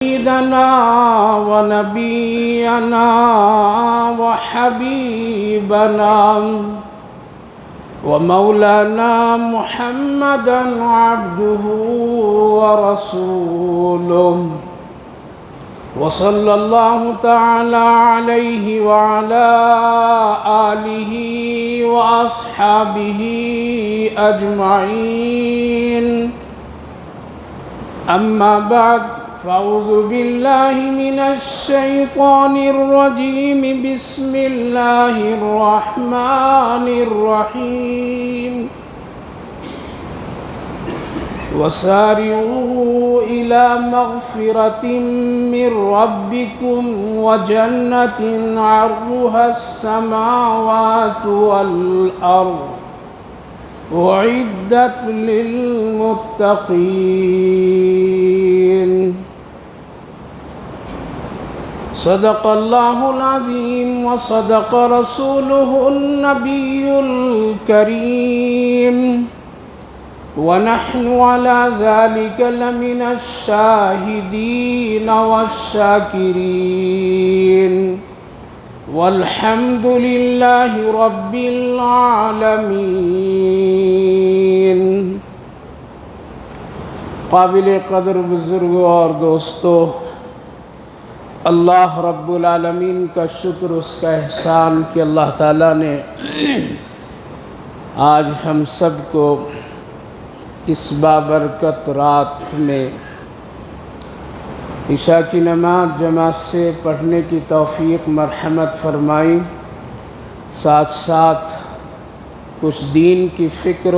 سيدنا ونبينا وحبيبنا ومولانا محمدا عبده ورسوله وصلى الله تعالى عليه وعلى آله وأصحابه أجمعين. أما بعد، فأعوذ بالله من الشيطان الرجيم. بسم الله الرحمن الرحيم. وسارعوا إلى مغفرة من ربكم وجنة عرضها السماوات والأرض أعدت للمتقين. صدق الله العظيم وصدق رسوله النبي الكريم، ونحن على ذلك لمن الشاهدين والشاكرين، والحمد لله رب العالمين. قابل قدر بزرگوں اور دوستو، اللہ رب العالمین کا شکر، اس کا احسان کہ اللہ تعالیٰ نے آج ہم سب کو اس بابرکت رات میں عشاء کی نماز جماعت سے پڑھنے کی توفیق مرحمت فرمائی. ساتھ ساتھ کچھ دین کی فکر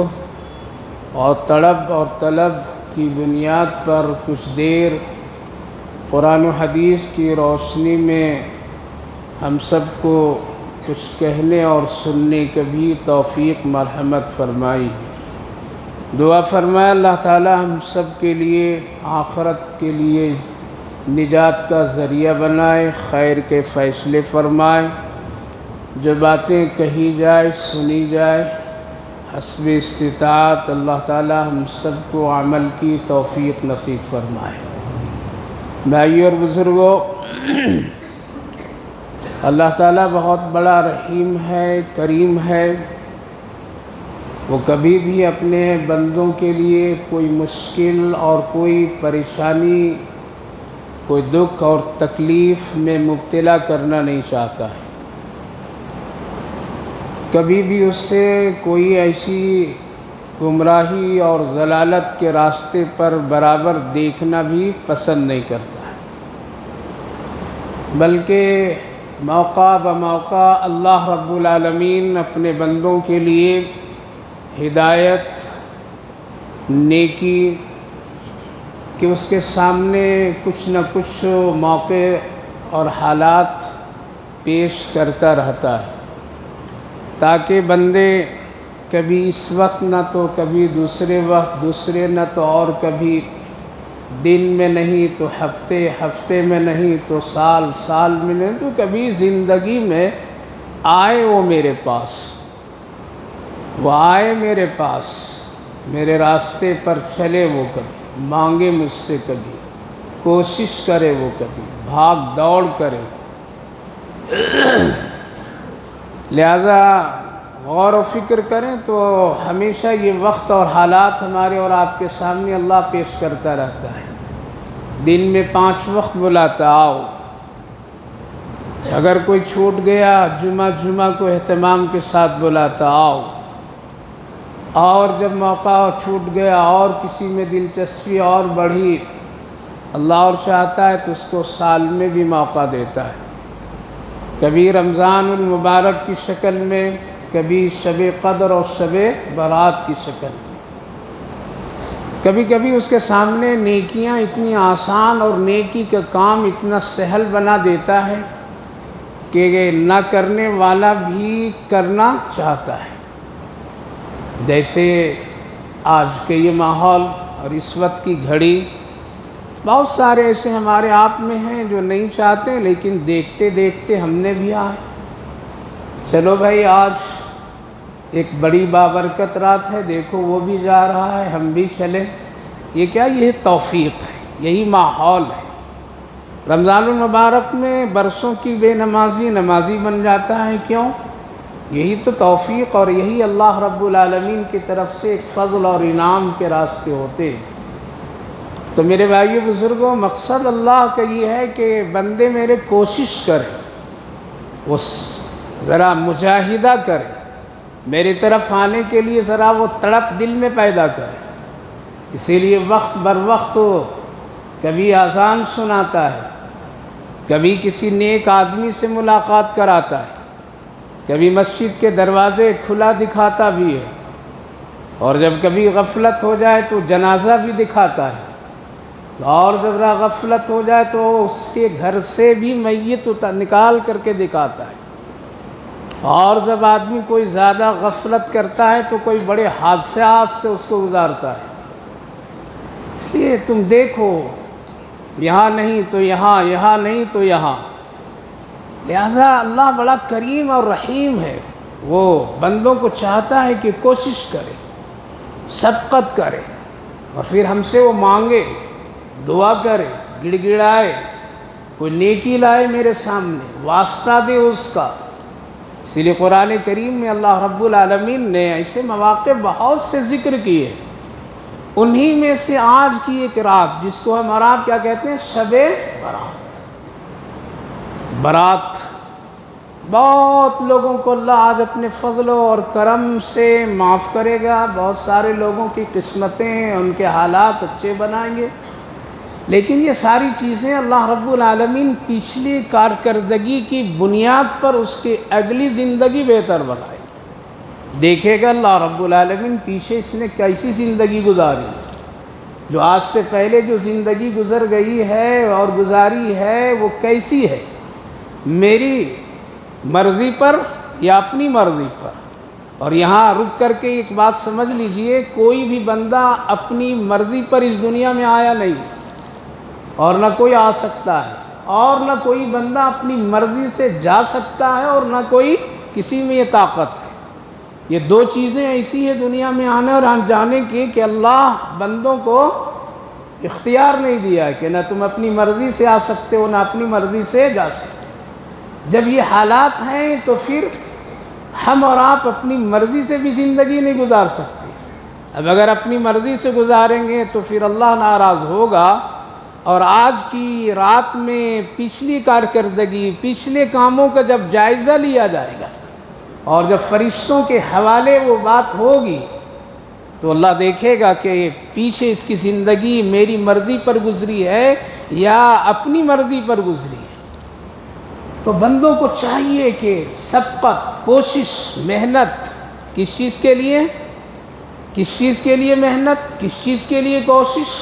اور تڑب اور طلب کی بنیاد پر کچھ دیر قرآن و حدیث کی روشنی میں ہم سب کو کچھ کہنے اور سننے کی بھی توفیق مرحمت فرمائی. دعا فرمائے اللہ تعالی ہم سب کے لیے آخرت کے لیے نجات کا ذریعہ بنائے، خیر کے فیصلے فرمائے. جو باتیں کہی جائے سنی جائے حسب استطاعت اللہ تعالی ہم سب کو عمل کی توفیق نصیب فرمائے. بھائیو اور بزرگوں، اللہ تعالیٰ بہت بڑا رحیم ہے، کریم ہے. وہ کبھی بھی اپنے بندوں کے لیے کوئی مشکل اور کوئی پریشانی، کوئی دکھ اور تکلیف میں مبتلا کرنا نہیں چاہتا ہے. کبھی بھی اس سے کوئی ایسی گمراہی اور ضلالت کے راستے پر برابر دیکھنا بھی پسند نہیں کرتا ہے، بلکہ موقع بموقع اللہ رب العالمین اپنے بندوں کے لیے ہدایت، نیکی کہ اس کے سامنے کچھ نہ کچھ موقع اور حالات پیش کرتا رہتا ہے، تاکہ بندے کبھی اس وقت نہ تو کبھی دوسرے وقت، دوسرے نہ تو اور کبھی دن میں نہیں تو ہفتے، ہفتے میں نہیں تو سال، سال میں نہیں تو کبھی زندگی میں آئے وہ میرے پاس، وہ آئے میرے پاس، میرے راستے پر چلے وہ کبھی، مانگے مجھ سے کبھی، کوشش کرے وہ کبھی، بھاگ دوڑ کرے. لہذا غور و فکر کریں تو ہمیشہ یہ وقت اور حالات ہمارے اور آپ کے سامنے اللہ پیش کرتا رہتا ہے. دن میں 5 وقت بلاتا، آؤ. اگر کوئی چھوٹ گیا جمعہ کو اہتمام کے ساتھ بلاتا، آؤ. اور جب موقع چھوٹ گیا اور کسی میں دلچسپی اور بڑھی، اللہ اور چاہتا ہے تو اس کو سال میں بھی موقع دیتا ہے. کبھی رمضان المبارک کی شکل میں، کبھی شب قدر اور شب برات کی شکل میں. کبھی کبھی اس کے سامنے نیکیاں اتنی آسان اور نیکی کا کام اتنا سہل بنا دیتا ہے کہ نہ کرنے والا بھی کرنا چاہتا ہے. جیسے آج کے یہ ماحول اور اس وقت کی گھڑی، بہت سارے ایسے ہمارے آپ میں ہیں جو نہیں چاہتے، لیکن دیکھتے دیکھتے ہم نے بھی آئے. چلو بھائی، آج ایک بڑی بابرکت رات ہے، دیکھو وہ بھی جا رہا ہے، ہم بھی چلیں. یہ کیا، یہ توفیق ہے، یہی ماحول ہے. رمضان المبارک میں برسوں کی بے نمازی نمازی بن جاتا ہے، کیوں؟ یہی تو توفیق اور یہی اللہ رب العالمین کی طرف سے ایک فضل اور انعام کے راستے ہوتے ہیں۔ تو میرے بھائیو بزرگوں، مقصد اللہ کا یہ ہے کہ بندے میرے کوشش کریں، وہ ذرا مجاہدہ کریں، میری طرف آنے کے لیے ذرا وہ تڑپ دل میں پیدا کریں۔ اسی لیے وقت بر وقت کبھی اذان سناتا ہے، کبھی کسی نیک آدمی سے ملاقات کراتا ہے، کبھی مسجد کے دروازے کھلا دکھاتا بھی ہے، اور جب کبھی غفلت ہو جائے تو جنازہ بھی دکھاتا ہے، اور جب غفلت ہو جائے تو اس کے گھر سے بھی میت نکال کر کے دکھاتا ہے، اور جب آدمی کوئی زیادہ غفلت کرتا ہے تو کوئی بڑے حادثات سے اس کو گزارتا ہے۔ اس لیے تم دیکھو، یہاں نہیں تو یہاں، یہاں نہیں تو یہاں۔ لہذا اللہ بڑا کریم اور رحیم ہے، وہ بندوں کو چاہتا ہے کہ کوشش کرے، سبقت کرے، اور پھر ہم سے وہ مانگے، دعا کرے، گڑ گڑائے، کوئی نیکی لائے میرے سامنے، واسطہ دے اس کا۔ اسی لیے قرآن کریم میں اللہ رب العالمین نے ایسے مواقع بہت سے ذکر کیے، انہی میں سے آج کی ایک رات جس کو ہم عرب کیا کہتے ہیں، شب برات۔ برات بہت لوگوں کو اللہ آج اپنے فضل اور کرم سے معاف کرے گا، بہت سارے لوگوں کی قسمتیں، ان کے حالات اچھے بنائیں گے، لیکن یہ ساری چیزیں اللہ رب العالمین پچھلی کارکردگی کی بنیاد پر اس کی اگلی زندگی بہتر بنائے گی۔ دیکھے گا اللہ رب العالمین پیچھے اس نے کیسی زندگی گزاری، جو آج سے پہلے جو زندگی گزر گئی ہے اور گزاری ہے وہ کیسی ہے، میری مرضی پر یا اپنی مرضی پر۔ اور یہاں رک کر کے ایک بات سمجھ لیجئے، کوئی بھی بندہ اپنی مرضی پر اس دنیا میں آیا نہیں، اور نہ کوئی آ سکتا ہے، اور نہ کوئی بندہ اپنی مرضی سے جا سکتا ہے، اور نہ کوئی کسی میں یہ طاقت ہے۔ یہ دو چیزیں ایسی ہیں دنیا میں آنے اور جانے کی کہ اللہ بندوں کو اختیار نہیں دیا ہے کہ نہ تم اپنی مرضی سے آ سکتے ہو، نہ اپنی مرضی سے جا سکتے۔ جب یہ حالات ہیں تو پھر ہم اور آپ اپنی مرضی سے بھی زندگی نہیں گزار سکتے۔ اب اگر اپنی مرضی سے گزاریں گے تو پھر اللہ ناراض ہوگا، اور آج کی رات میں پچھلی کارکردگی، پچھلے کاموں کا جب جائزہ لیا جائے گا اور جب فرشتوں کے حوالے وہ بات ہوگی تو اللہ دیکھے گا کہ پیچھے اس کی زندگی میری مرضی پر گزری ہے یا اپنی مرضی پر گزری ہے۔ تو بندوں کو چاہیے کہ سبقت، کوشش، محنت، کس چیز کے لیے؟ کس چیز کے لیے محنت، کس چیز کے لیے کوشش؟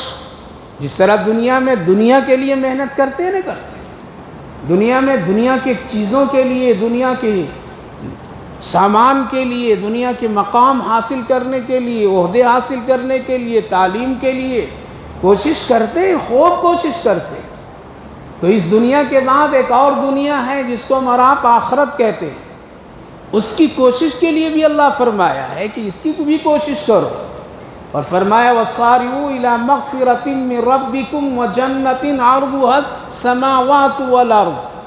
جس طرح دنیا میں دنیا کے لیے محنت کرتے ہیں، نہیں کرتے؟ دنیا میں دنیا کے چیزوں کے لیے، دنیا کے سامان کے لیے، دنیا کے مقام حاصل کرنے کے لیے، عہدے حاصل کرنے کے لیے، تعلیم کے لیے کوشش کرتے ہیں، خوب کوشش کرتے ہیں۔ تو اس دنیا کے بعد ایک اور دنیا ہے جس کو ہم اور آپ آخرت کہتے ہیں، اس کی کوشش کے لیے بھی اللہ فرمایا ہے کہ اس کی بھی کوشش کرو، اور فرمایا وَصَارِعُوا إِلَىٰ مَغْفِرَةٍ مِّن رَبِّكُمْ وَجَنَّةٍ عَرْضُهَا السَّمَاوَاتُ وَالْأَرْضُ۔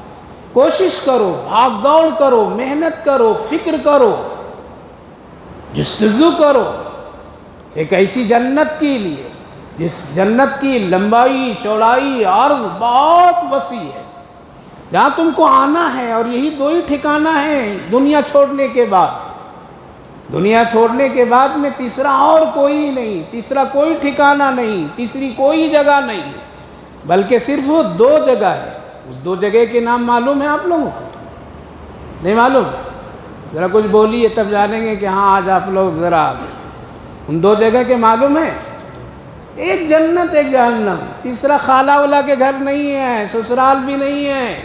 کوشش کرو، بھاگ دوڑ کرو، محنت کرو، فکر کرو، جستجو کرو ایک ایسی جنت کے لیے جس جنت کی لمبائی، چوڑائی، عرض بہت وسیع ہے، جہاں تم کو آنا ہے، اور یہی دو ہی ٹھکانہ ہے دنیا چھوڑنے کے بعد۔ دنیا چھوڑنے کے بعد میں تیسرا اور کوئی نہیں، تیسرا کوئی ٹھکانہ نہیں، تیسری کوئی جگہ نہیں، بلکہ صرف دو جگہ ہے۔ اس دو جگہ کے نام معلوم ہے آپ لوگوں کو؟ نہیں معلوم؟ ذرا کچھ بولیے تب جانیں گے کہ ہاں آج آپ لوگ ذرا ان دو جگہ کے معلوم ہے۔ ایک جنت، ایک جہنم، تیسرا خالہ والا کے گھر نہیں ہے، سسرال بھی نہیں ہے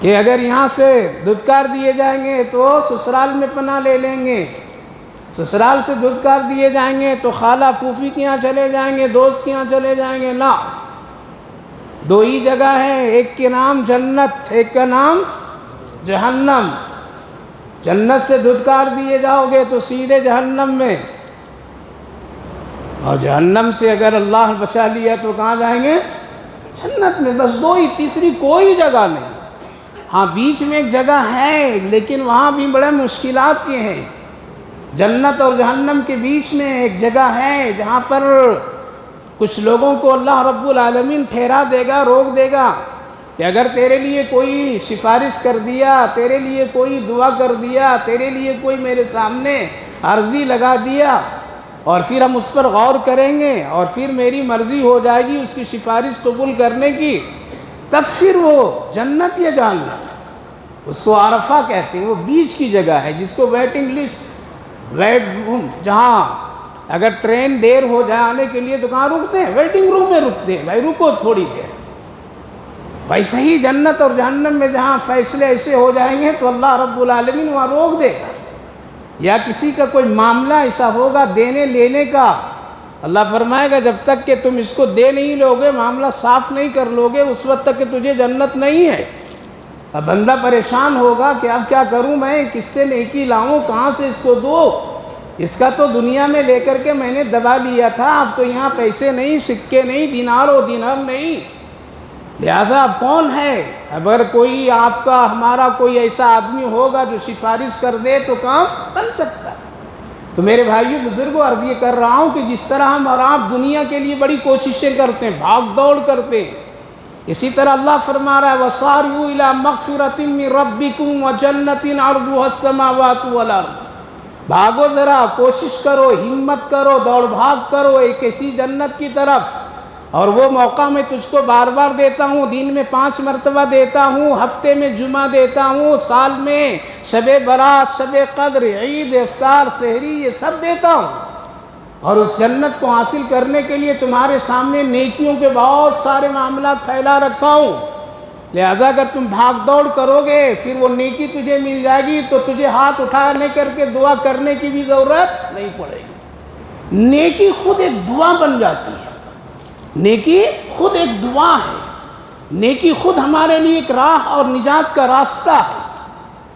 کہ اگر یہاں سے دھتکار دیے جائیں گے تو سسرال میں پناہ لے لیں گے، سسرال سے دھتکار دیے جائیں گے تو خالہ پھوپھی کے یہاں چلے جائیں گے، دوست کے یہاں چلے جائیں گے۔ نہ، دو ہی جگہ ہے، ایک کے نام جنت، ایک کا نام جہنم۔ جنت سے دھتکار دیے جاؤ گے تو سیدھے جہنم میں، اور جہنم سے اگر اللہ بچا لیا تو کہاں جائیں گے؟ جنت میں بس دو ہی، تیسری کوئی جگہ نہیں۔ ہاں بیچ میں ایک جگہ ہے لیکن وہاں بھی بڑے مشکلات کے ہیں۔ جنت اور جہنم کے بیچ میں ایک جگہ ہے جہاں پر کچھ لوگوں کو اللہ رب العالمین ٹھہرا دے گا، روک دے گا کہ اگر تیرے لیے کوئی سفارش کر دیا، تیرے لیے کوئی دعا کر دیا، تیرے لیے کوئی میرے سامنے عرضی لگا دیا، اور پھر ہم اس پر غور کریں گے اور پھر میری مرضی ہو جائے گی اس کی سفارش قبول کرنے کی، تب پھر وہ جنت یا جہنم، اس کو عرفہ کہتے ہیں۔ وہ بیچ کی جگہ ہے جس کو ویٹنگ لسٹ، ویٹ روم، جہاں اگر ٹرین دیر ہو جائے آنے کے لیے تو کہاں رکتے ہیں؟ ویٹنگ روم میں رکتے ہیں، بھائی رکو تھوڑی دیر۔ ویسے ہی جنت اور جہنم میں جہاں فیصلے ایسے ہو جائیں گے تو اللہ رب العالمین وہاں روک دے گا، یا کسی کا کوئی معاملہ ایسا ہوگا دینے لینے کا، اللہ فرمائے گا جب تک کہ تم اس کو دے نہیں لوگے، معاملہ صاف نہیں کر لوگے، اس وقت تک کہ تجھے جنت نہیں ہے۔ اب بندہ پریشان ہوگا کہ اب کیا کروں، میں کس سے نیکی لاؤں، کہاں سے اس کو دو، اس کا تو دنیا میں لے کر کے میں نے دبا لیا تھا، اب تو یہاں پیسے نہیں، سکے نہیں، دینار و درہم نہیں، لہٰذا اب کون ہے؟ اگر کوئی آپ کا ہمارا کوئی ایسا آدمی ہوگا جو سفارش کر دے تو کام بن سکتا ہے۔ تو میرے بھائیو بزرگوں، عرض یہ کر رہا ہوں کہ جس طرح ہم اور آپ دنیا کے لیے بڑی کوششیں کرتے ہیں، بھاگ دوڑ کرتے ہیں، اسی طرح اللہ فرما رہا ہے وَصَارِعُوا إِلَىٰ مَغْفِرَةٍ مِّن رَبِّكُمْ وَجَنَّةٍ عَرْضُهَا السَّمَاوَاتُ وَالْأَرْضُ۔ بھاگو ذرا، کوشش کرو، ہمت کرو، دوڑ بھاگ کرو ایک ایسی جنت کی طرف، اور وہ موقع میں تجھ کو بار بار دیتا ہوں، دن میں 5 مرتبہ دیتا ہوں، ہفتے میں جمعہ دیتا ہوں، سال میں شب برات، شب قدر، عید، افطار، سحری، یہ سب دیتا ہوں، اور اس جنت کو حاصل کرنے کے لیے تمہارے سامنے نیکیوں کے بہت سارے معاملات پھیلا رکھا ہوں، لہذا اگر تم بھاگ دوڑ کرو گے پھر وہ نیکی تجھے مل جائے گی تو تجھے ہاتھ اٹھانے کر کے دعا کرنے کی بھی ضرورت نہیں پڑے گی۔ نیکی خود ایک دعا بن جاتی ہے، نیکی خود ایک دعا ہے، نیکی خود ہمارے لیے ایک راہ اور نجات کا راستہ ہے،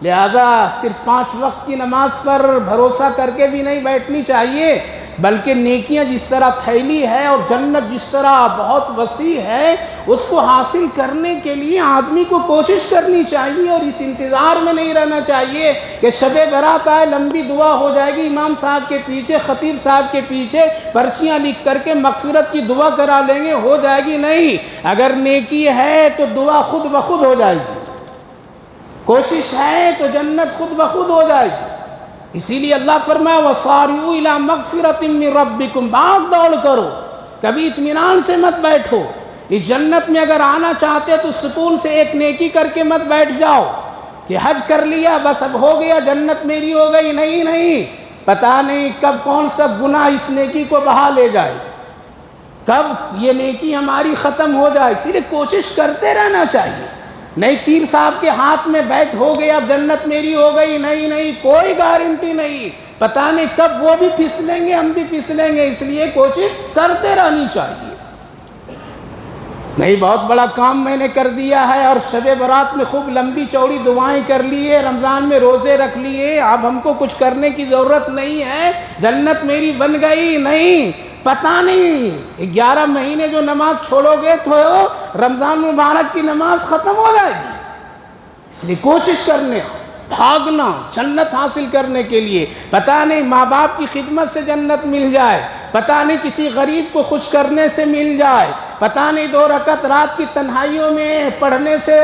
لہذا صرف 5 وقت کی نماز پر بھروسہ کر کے بھی نہیں بیٹھنی چاہیے، بلکہ نیکیاں جس طرح پھیلی ہے اور جنت جس طرح بہت وسیع ہے، اس کو حاصل کرنے کے لیے آدمی کو کوشش کرنی چاہیے، اور اس انتظار میں نہیں رہنا چاہیے کہ شب برات آئے، لمبی دعا ہو جائے گی امام صاحب کے پیچھے، خطیب صاحب کے پیچھے پرچیاں لکھ کر کے مغفرت کی دعا کرا لیں گے، ہو جائے گی نہیں۔ اگر نیکی ہے تو دعا خود بخود ہو جائے گی، کوشش ہے تو جنت خود بخود ہو جائے گی۔ اسی لیے اللہ فرمایا وَصَارِعُوا إِلَىٰ مَغْفِرَةٍ مِّن رَبِّكُمْ، بھاگ دوڑ کرو، کبھی اطمینان سے مت بیٹھو، اس جنت میں اگر آنا چاہتے تو سکون سے ایک نیکی کر کے مت بیٹھ جاؤ کہ حج کر لیا بس اب ہو گیا جنت میری ہو گئی، نہیں نہیں، پتہ نہیں کب کون سا گناہ اس نیکی کو بہا لے جائے، کب یہ نیکی ہماری ختم ہو جائے، اسی لیے کوشش کرتے رہنا چاہیے۔ نہیں پیر صاحب کے ہاتھ میں بیعت ہو گیا اب جنت میری ہو گئی، نہیں نہیں، کوئی گارنٹی نہیں، پتہ نہیں کب وہ بھی پھسلیں گے ہم بھی پھسلیں گے، اس لیے کوشش کرتے رہنی چاہیے۔ نہیں بہت بڑا کام میں نے کر دیا ہے اور شب برات میں خوب لمبی چوڑی دعائیں کر لیے، رمضان میں روزے رکھ لیے، اب ہم کو کچھ کرنے کی ضرورت نہیں ہے، جنت میری بن گئی، نہیں، پتہ نہیں 11 مہینے جو نماز چھوڑو گے تو رمضان مبارک کی نماز ختم ہو جائے گی، اس لیے کوشش کرنے، بھاگنا جنت حاصل کرنے کے لیے، پتہ نہیں ماں باپ کی خدمت سے جنت مل جائے، پتہ نہیں کسی غریب کو خوش کرنے سے مل جائے، پتہ نہیں 2 رکعت رات کی تنہائیوں میں پڑھنے سے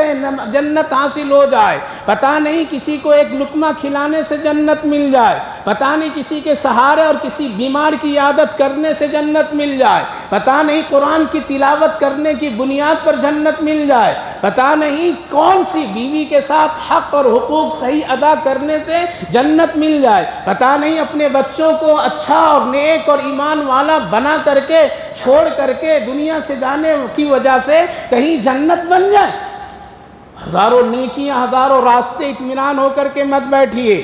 جنت حاصل ہو جائے، پتہ نہیں کسی کو ایک لقمہ کھلانے سے جنت مل جائے، پتہ نہیں کسی کے سہارے اور کسی بیمار کی عادت کرنے سے جنت مل جائے، پتہ نہیں قرآن کی تلاوت کرنے کی بنیاد پر جنت مل جائے، پتہ نہیں کون سی بیوی کے ساتھ حق اور حقوق صحیح ادا کرنے سے جنت مل جائے، پتہ نہیں اپنے بچوں کو اچھا اور نیک اور ایمان والا بنا کر کے چھوڑ کر کے دنیا سے جانے کی وجہ سے کہیں جنت بن جائے۔ ہزاروں نیکیاں، ہزاروں راستے، اطمینان ہو کر کے مت بیٹھیے۔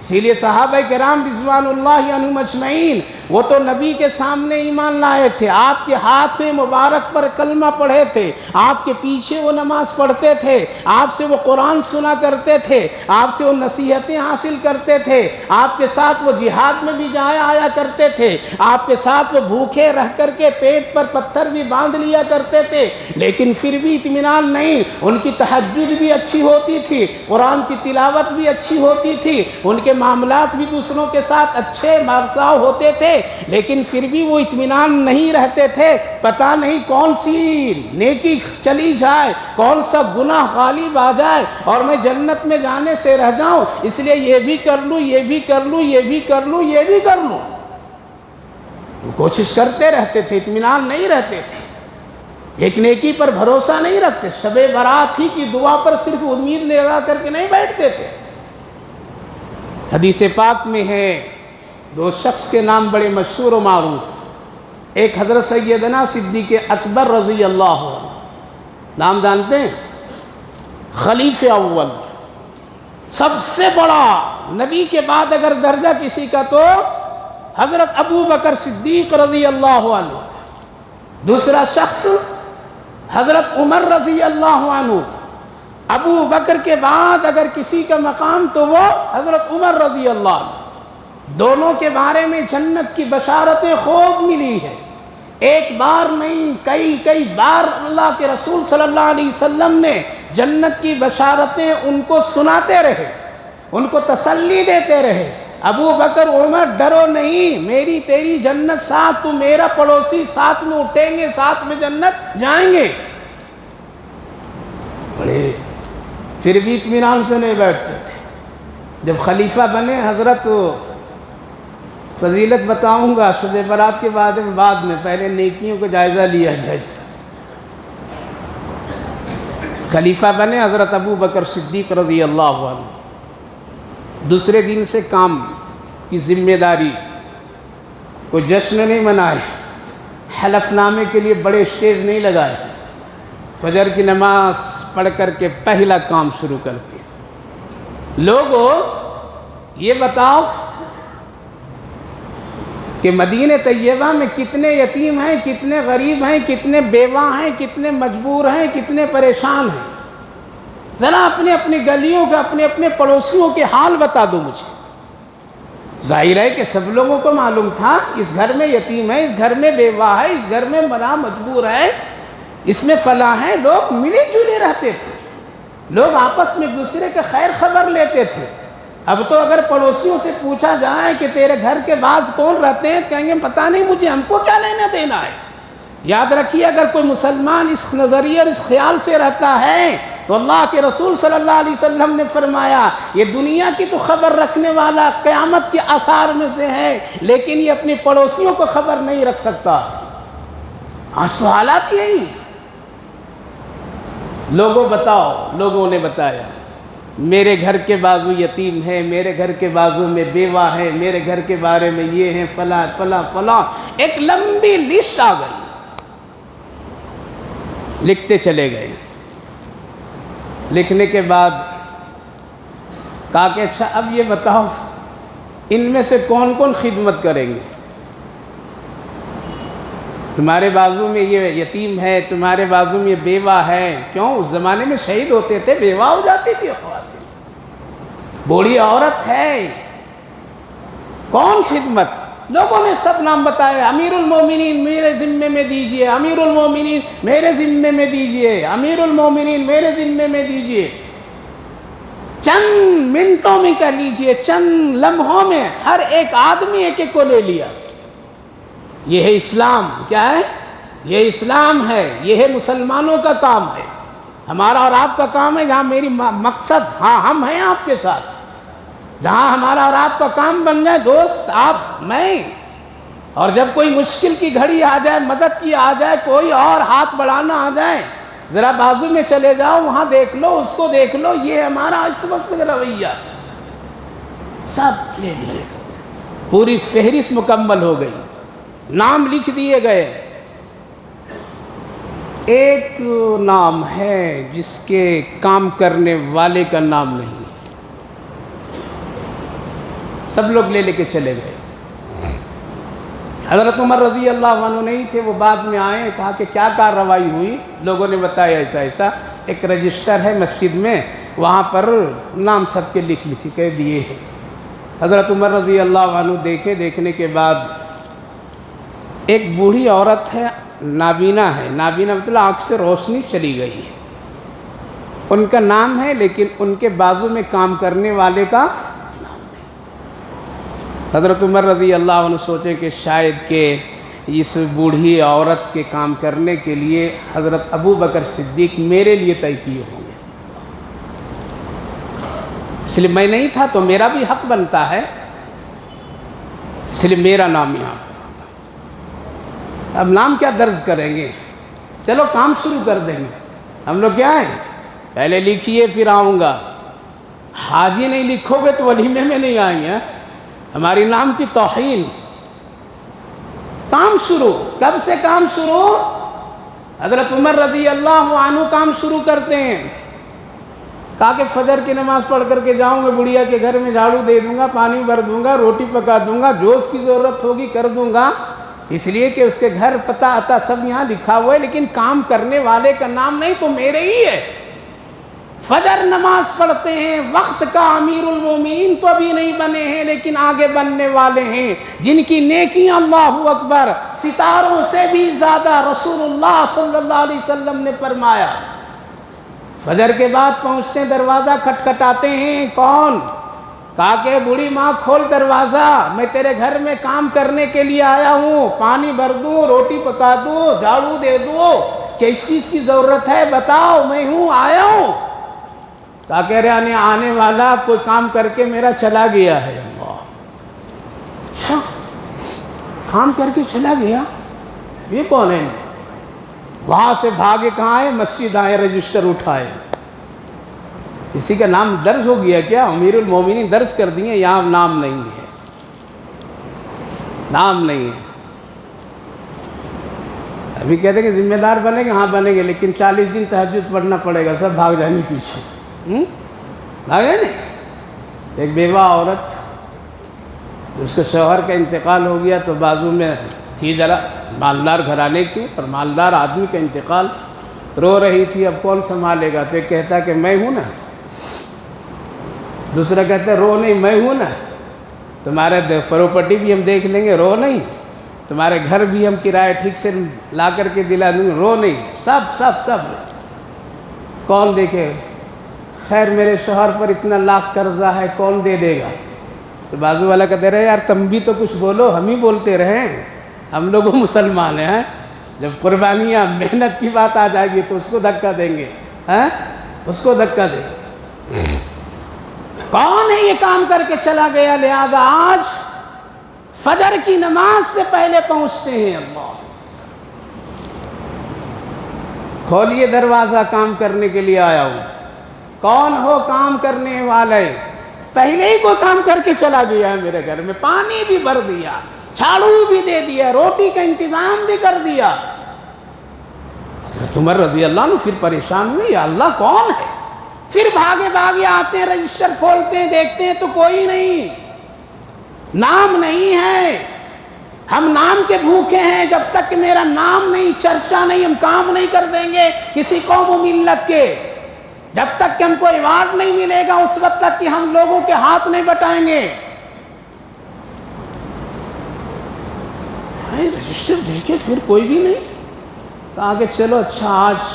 اسی لیے صحابہ کرام رضوان اللہ عنہم اجمعین وہ تو نبی کے سامنے ایمان لائے تھے، آپ کے ہاتھ مبارک پر کلمہ پڑھے تھے، آپ کے پیچھے وہ نماز پڑھتے تھے، آپ سے وہ قرآن سنا کرتے تھے، آپ سے وہ نصیحتیں حاصل کرتے تھے، آپ کے ساتھ وہ جہاد میں بھی جایا آیا کرتے تھے، آپ کے ساتھ وہ بھوکے رہ کر کے پیٹ پر پتھر بھی باندھ لیا کرتے تھے، لیکن پھر بھی اطمینان نہیں۔ ان کی تہجد بھی اچھی ہوتی تھی، قرآن کی تلاوت بھی اچھی ہوتی تھی، ان کے معاملات بھی دوسروں کے ساتھ اچھے برتاؤ ہوتے تھے، لیکن پھر بھی وہ اطمینان نہیں رہتے تھے۔ پتہ نہیں کون سی نیکی چلی جائے، کون سا گناہ غالب آ جائے اور میں جنت میں جانے سے رہ جاؤں، اس لیے یہ بھی کر لوں، یہ بھی کر لوں، یہ بھی کر لوں، یہ بھی کر لوں۔ کوشش کرتے رہتے تھے، اطمینان نہیں رہتے تھے، ایک نیکی پر بھروسہ نہیں رکھتے، شب برات ہی کی دعا پر صرف امید لگا کر کے نہیں بیٹھتے تھے۔ حدیث پاک میں ہے، دو شخص کے نام بڑے مشہور و معروف، ایک حضرت سیدنا صدیق اکبر رضی اللہ عنہ، نام جانتے ہیں؟ خلیفہ اول، سب سے بڑا نبی کے بعد اگر درجہ کسی کا تو حضرت ابو بکر صدیق رضی اللہ عنہ، دوسرا شخص حضرت عمر رضی اللہ عنہ، ابو بکر کے بعد اگر کسی کا مقام تو وہ حضرت عمر رضی اللہ عنہ۔ دونوں کے بارے میں جنت کی بشارتیں خوب ملی ہے، ایک بار نہیں کئی بار اللہ کے رسول صلی اللہ علیہ وسلم نے جنت کی بشارتیں ان کو سناتے رہے، ان کو تسلی دیتے رہے۔ ابو بکر عمر ڈرو نہیں، میری تیری جنت ساتھ، تو میرا پڑوسی، ساتھ میں اٹھیں گے، ساتھ میں جنت جائیں گے۔ بڑے پھر بھی اطمینان سے نہیں بیٹھتے تھے۔ جب خلیفہ بنے، حضرت فضیلت بتاؤں گا شب برات کے بعد میں پہلے نیکیوں کو جائزہ لیا جائے۔ خلیفہ بنے حضرت ابو بکر صدیق رضی اللہ عنہ، دوسرے دن سے کام کی ذمہ داری، کوئی جشن نہیں منائے، حلف نامے کے لیے بڑے اسٹیج نہیں لگائے، فجر کی نماز پڑھ کر کے پہلا کام شروع کرتے۔ لوگوں یہ بتاؤ کہ مدینہ طیبہ میں کتنے یتیم ہیں، کتنے غریب ہیں، کتنے بیوہ ہیں، کتنے مجبور ہیں، کتنے پریشان ہیں؟ ذرا اپنے اپنے گلیوں کے، اپنے اپنے پڑوسیوں کے حال بتا دو مجھے۔ ظاہر ہے کہ سب لوگوں کو معلوم تھا اس گھر میں یتیم ہے، اس گھر میں بیوہ ہے، اس گھر میں بڑا مجبور ہے، اس میں فلاں ہے۔ لوگ ملے جلے رہتے تھے، لوگ آپس میں ایک دوسرے کے خیر خبر لیتے تھے۔ اب تو اگر پڑوسیوں سے پوچھا جائے کہ تیرے گھر کے بعض کون رہتے ہیں، تو کہیں گے پتہ نہیں مجھے، ہم کو کیا لینا دینا ہے۔ یاد رکھیے، اگر کوئی مسلمان اس نظریے اور اس خیال سے رہتا ہے تو اللہ کے رسول صلی اللہ علیہ وسلم نے فرمایا یہ دنیا کی تو خبر رکھنے والا قیامت کے آثار میں سے ہے، لیکن یہ اپنے پڑوسیوں کو خبر نہیں رکھ سکتا۔ آج تو حالات یہی۔ لوگوں بتاؤ، لوگوں نے بتایا میرے گھر کے بازو یتیم ہے، میرے گھر کے بازو میں بیوہ ہے، میرے گھر کے بارے میں یہ ہے، فلاں فلاں فلاں، ایک لمبی لسٹ آ گئی۔ لکھتے چلے گئے، لکھنے کے بعد کہا کہ اچھا اب یہ بتاؤ ان میں سے کون کون خدمت کریں گے؟ تمہارے بازو میں یہ یتیم ہے، تمہارے بازو میں یہ بیوہ ہے۔ کیوں؟ اس زمانے میں شہید ہوتے تھے، بیوہ ہو جاتی تھی خواتین، بوڑھی عورت ہے، کون خدمت؟ لوگوں نے سب نام بتائے۔ امیر المومنین میرے ذمے میں دیجئے، امیر المومنین میرے ذمے میں دیجئے، امیر المومنین میرے ذمے میں دیجئے۔ چند منٹوں میں کر لیجئے، چند لمحوں میں ہر ایک آدمی ایک ایک کو لے لیا۔ یہ ہے اسلام۔ کیا ہے؟ یہ اسلام ہے، یہ ہے مسلمانوں کا کام ہے۔ ہمارا اور آپ کا کام ہے، جہاں میری مقصد، ہاں ہم ہیں آپ کے ساتھ، جہاں ہمارا اور آپ کا کام بن جائے، دوست آپ میں، اور جب کوئی مشکل کی گھڑی آ جائے، مدد کی آ جائے، کوئی اور ہاتھ بڑھانا آ جائے، ذرا بازو میں چلے جاؤ، وہاں دیکھ لو، اس کو دیکھ لو۔ یہ ہمارا اس وقت کا رویہ۔ سب لے لیے، پوری فہرست مکمل ہو گئی، نام لکھ دیے گئے۔ ایک نام ہے جس کے کام کرنے والے کا نام نہیں، سب لوگ لے کے چلے گئے۔ حضرت عمر رضی اللہ عنہ نہیں تھے، وہ بعد میں آئے، کہا کہ کیا کارروائی ہوئی؟ لوگوں نے بتایا ایسا ایسا، ایک رجسٹر ہے مسجد میں، وہاں پر نام سب کے لکھ کے دیے ہیں۔ حضرت عمر رضی اللہ عنہ دیکھے، دیکھنے کے بعد ایک بوڑھی عورت ہے، نابینا ہے، نابینا مطلب آنکھ سے روشنی چلی گئی ہے، ان کا نام ہے لیکن ان کے بازو میں کام کرنے والے کا نام نہیں۔ حضرت عمر رضی اللہ عنہ سوچے کہ شاید کہ اس بوڑھی عورت کے کام کرنے کے لیے حضرت ابو بکر صدیق میرے لیے طے کیے ہوں گے، اس لیے میں نہیں تھا تو میرا بھی حق بنتا ہے، اس لیے میرا نام یہاں پر۔ اب نام کیا درج کریں گے؟ چلو کام شروع کر دیں گے۔ ہم لوگ کیا ہیں، پہلے لکھیے پھر آؤں گا، حاجی نہیں لکھو گے تو ولیمے میں نہیں آئیں گے، ہماری نام کی توہین۔ کام شروع، کب سے کام شروع؟ حضرت عمر رضی اللہ عنہ کام شروع کرتے ہیں، کہا کہ فجر کی نماز پڑھ کر کے جاؤں گا، بڑھیا کے گھر میں جھاڑو دے دوں گا، پانی بھر دوں گا، روٹی پکا دوں گا، جو اس کی ضرورت ہوگی کر دوں گا، اس لیے کہ اس کے گھر پتہ آتا سب یہاں لکھا ہوا ہے، لیکن کام کرنے والے کا نام نہیں تو میرے ہی ہے۔ فجر نماز پڑھتے ہیں، وقت کا امیر المومنین تو ابھی نہیں بنے ہیں لیکن آگے بننے والے ہیں، جن کی نیکیاں اللہ اکبر ستاروں سے بھی زیادہ رسول اللہ صلی اللہ علیہ وسلم نے فرمایا۔ فجر کے بعد پہنچتے ہیں، دروازہ کھٹکھٹاتے ہیں، کون؟ کہا کہ بوڑھی ماں کھول دروازہ، میں تیرے گھر میں کام کرنے کے لیے آیا ہوں، پانی بھر دوں، روٹی پکا دوں، جھاڑو دے دوں، کس چیز کی ضرورت ہے بتاؤ، میں ہوں، آیا ہوں۔ کہا کہہ رہے آنے والا کوئی کام کر کے میرا چلا گیا ہے۔ اللہ، اچھا کام کر کے چلا گیا، یہ کون ہے؟ وہاں سے بھاگے کہاں آئے؟ مسجد آئے، رجسٹر اٹھائے، کسی کا نام درج ہو گیا کیا؟ امیر المومنین درج کر دیے، یہاں نام نہیں ہے، نام نہیں ہے۔ ابھی کہتے ہیں کہ ذمہ دار بنیں گے، ہاں بنیں گے، لیکن 40 دن تہجد پڑھنا پڑے گا، سب بھاگ جائیں گے پیچھے، بھاگے نہیں۔ ایک بیوہ عورت، اس کے شوہر کا انتقال ہو گیا تو بازو میں تھی ذرا مالدار گھرانے کی، اور مالدار آدمی کا انتقال، رو رہی تھی، اب کون سنبھالے گا؟ تو ایک کہتا کہ میں ہوں نا، دوسرا کہتا ہے رو نہیں، میں ہوں نا، تمہارے پراپرٹی بھی ہم دیکھ لیں گے، رو نہیں، تمہارے گھر بھی ہم کرایہ ٹھیک سے لا کر کے دلا دیں گے، رو نہیں، سب کون دیکھے؟ خیر میرے شوہر پر اتنا لاکھ قرضہ ہے، کون دے دے گا؟ تو بازو والا کہتے رہے یار تم بھی تو کچھ بولو، ہم ہی بولتے رہیں، ہم لوگوں مسلمان ہیں، جب قربانیاں محنت کی بات آ جائے گی تو اس کو دھکا دیں گے، اس کو دھکا دیں گے۔ کون ہے یہ کام کر کے چلا گیا؟ لہذا آج فجر کی نماز سے پہلے پہنچتے ہیں۔ اللہ، کھولیے دروازہ، کام کرنے کے لیے آیا ہوں۔ کون ہو کام کرنے والے؟ پہلے ہی کوئی کام کر کے چلا گیا ہے میرے گھر میں، پانی بھی بھر دیا، جھاڑو بھی دے دیا، روٹی کا انتظام بھی کر دیا۔ حضرت عمر رضی اللہ عنہ پھر پریشان ہوئے، یا اللہ کون ہے؟ پھر بھاگے بھاگے آتے ہیں، رجسٹر کھولتے ہیں، دیکھتے ہیں تو کوئی نہیں، نام نہیں ہے۔ ہم نام کے بھوکے ہیں، جب تک کہ میرا نام نہیں، چرچا نہیں، ہم کام نہیں کر دیں گے کسی قوم و ملت کے۔ جب تک کہ ہم کو ایوارڈ نہیں ملے گا اس وقت تک کہ ہم لوگوں کے ہاتھ نہیں بٹائیں گے۔ رجسٹر دیکھے پھر کوئی بھی نہیں، کہا کہ چلو اچھا آج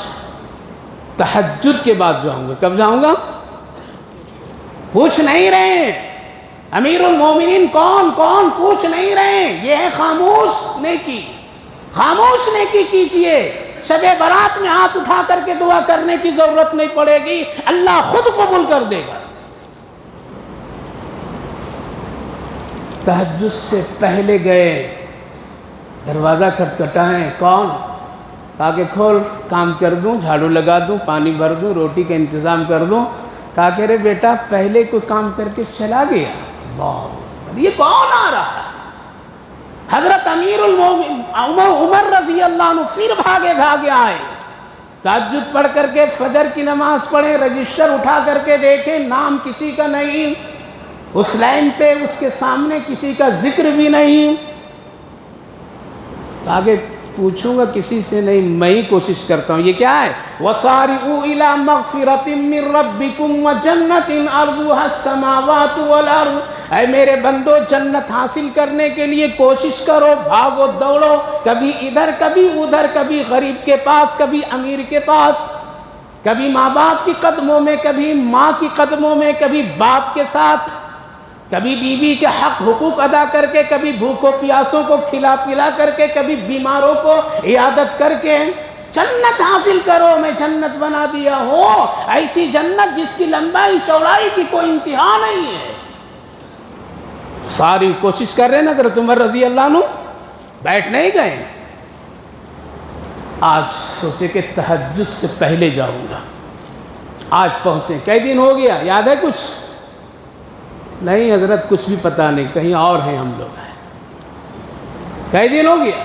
تہجد کے بعد جاؤں گا۔ کب جاؤں گا؟ پوچھ نہیں رہے امیر المومنین کون پوچھ نہیں رہے، یہ ہے خاموش نیکی، خاموش نیکی کیجئے۔ شب برات میں ہاتھ اٹھا کر کے دعا کرنے کی ضرورت نہیں پڑے گی، اللہ خود قبول کر دے گا۔ تہجد سے پہلے گئے، دروازہ کھٹکھٹائیں، کون؟ کہا کہ کھول، کام کر دوں، جھاڑو لگا دوں، پانی بھر دوں، روٹی کا انتظام کر دوں۔ کہا کہ رے بیٹا پہلے کوئی کام کر کے چلا گیا۔ اللہ، یہ کون آ رہا ہے؟ حضرت امیر المومنین عمر رضی اللہ عنہ پھر بھاگے آئے، تہجد پڑھ کر کے فجر کی نماز پڑھیں، رجسٹر اٹھا کر کے دیکھیں، نام کسی کا نہیں، اس لائن پہ اس کے سامنے کسی کا ذکر بھی نہیں۔ آگے پوچھوں گا کسی سے نہیں، میں ہی کوشش کرتا ہوں. یہ کیا ہے؟ وَسَارِعُوا إِلَىٰ مَغْفِرَةٍ مِّن رَّبِّكُمْ وَجَنَّةٍ عَرْضُهَا السَّمَاوَاتُ وَالْأَرْضُ. اے میرے بندو، جنت حاصل کرنے کے لیے کوشش کرو، بھاگو دوڑو، کبھی ادھر کبھی ادھر، کبھی غریب کے پاس کبھی امیر کے پاس، کبھی ماں باپ کی قدموں میں، کبھی ماں کی قدموں میں، کبھی باپ کے ساتھ، کبھی بیوی کے حق حقوق ادا کر کے، کبھی بھوکوں پیاسوں کو کھلا پلا کر کے، کبھی بیماروں کو عیادت کر کے جنت حاصل کرو. میں جنت بنا دیا ہوں، ایسی جنت جس کی لمبائی چوڑائی کی کوئی انتہا نہیں ہے. ساری کوشش کر رہے ہیں. حضرت عمر رضی اللہ عنہ بیٹھ نہیں گئے. آج سوچے کہ تہجد سے پہلے جاؤں گا. آج پہنچے. کئی دن ہو گیا؟ یاد ہے کچھ؟ نہیں حضرت کچھ بھی پتہ نہیں، کہیں اور ہیں ہم لوگ ہیں. کئی دن ہو گیا؟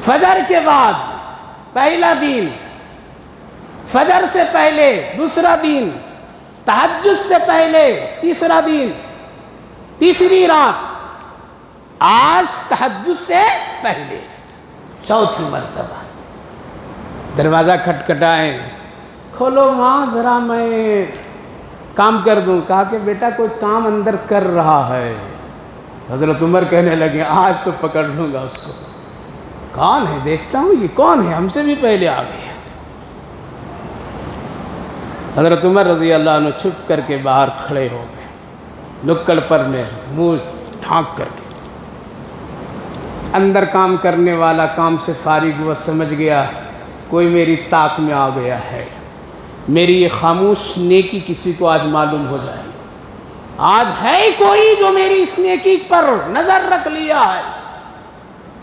فجر کے بعد پہلا دن، فجر سے پہلے دوسرا دن، تہجد سے پہلے تیسرا دن، تیسری رات، آج تہجد سے پہلے چوتھی مرتبہ. دروازہ کھٹکھٹائیں. کھولو ماں ذرا میں کام کر دوں. کہا کہ بیٹا کوئی کام اندر کر رہا ہے. حضرت عمر کہنے لگے آج تو پکڑ لوں گا اس کو. کون ہے؟ دیکھتا ہوں یہ کون ہے، ہم سے بھی پہلے آ گیا. حضرت عمر رضی اللہ عنہ چھپ کر کے باہر کھڑے ہو گئے، نکڑ پر میں منہ ڈھانک کر کے. اندر کام کرنے والا کام سے فارغ ہوا، سمجھ گیا کوئی میری طاق میں آ گیا ہے. میری یہ خاموش نیکی کسی کو آج معلوم ہو جائے. آج ہے کوئی جو میری اس نیکی پر نظر رکھ لیا ہے.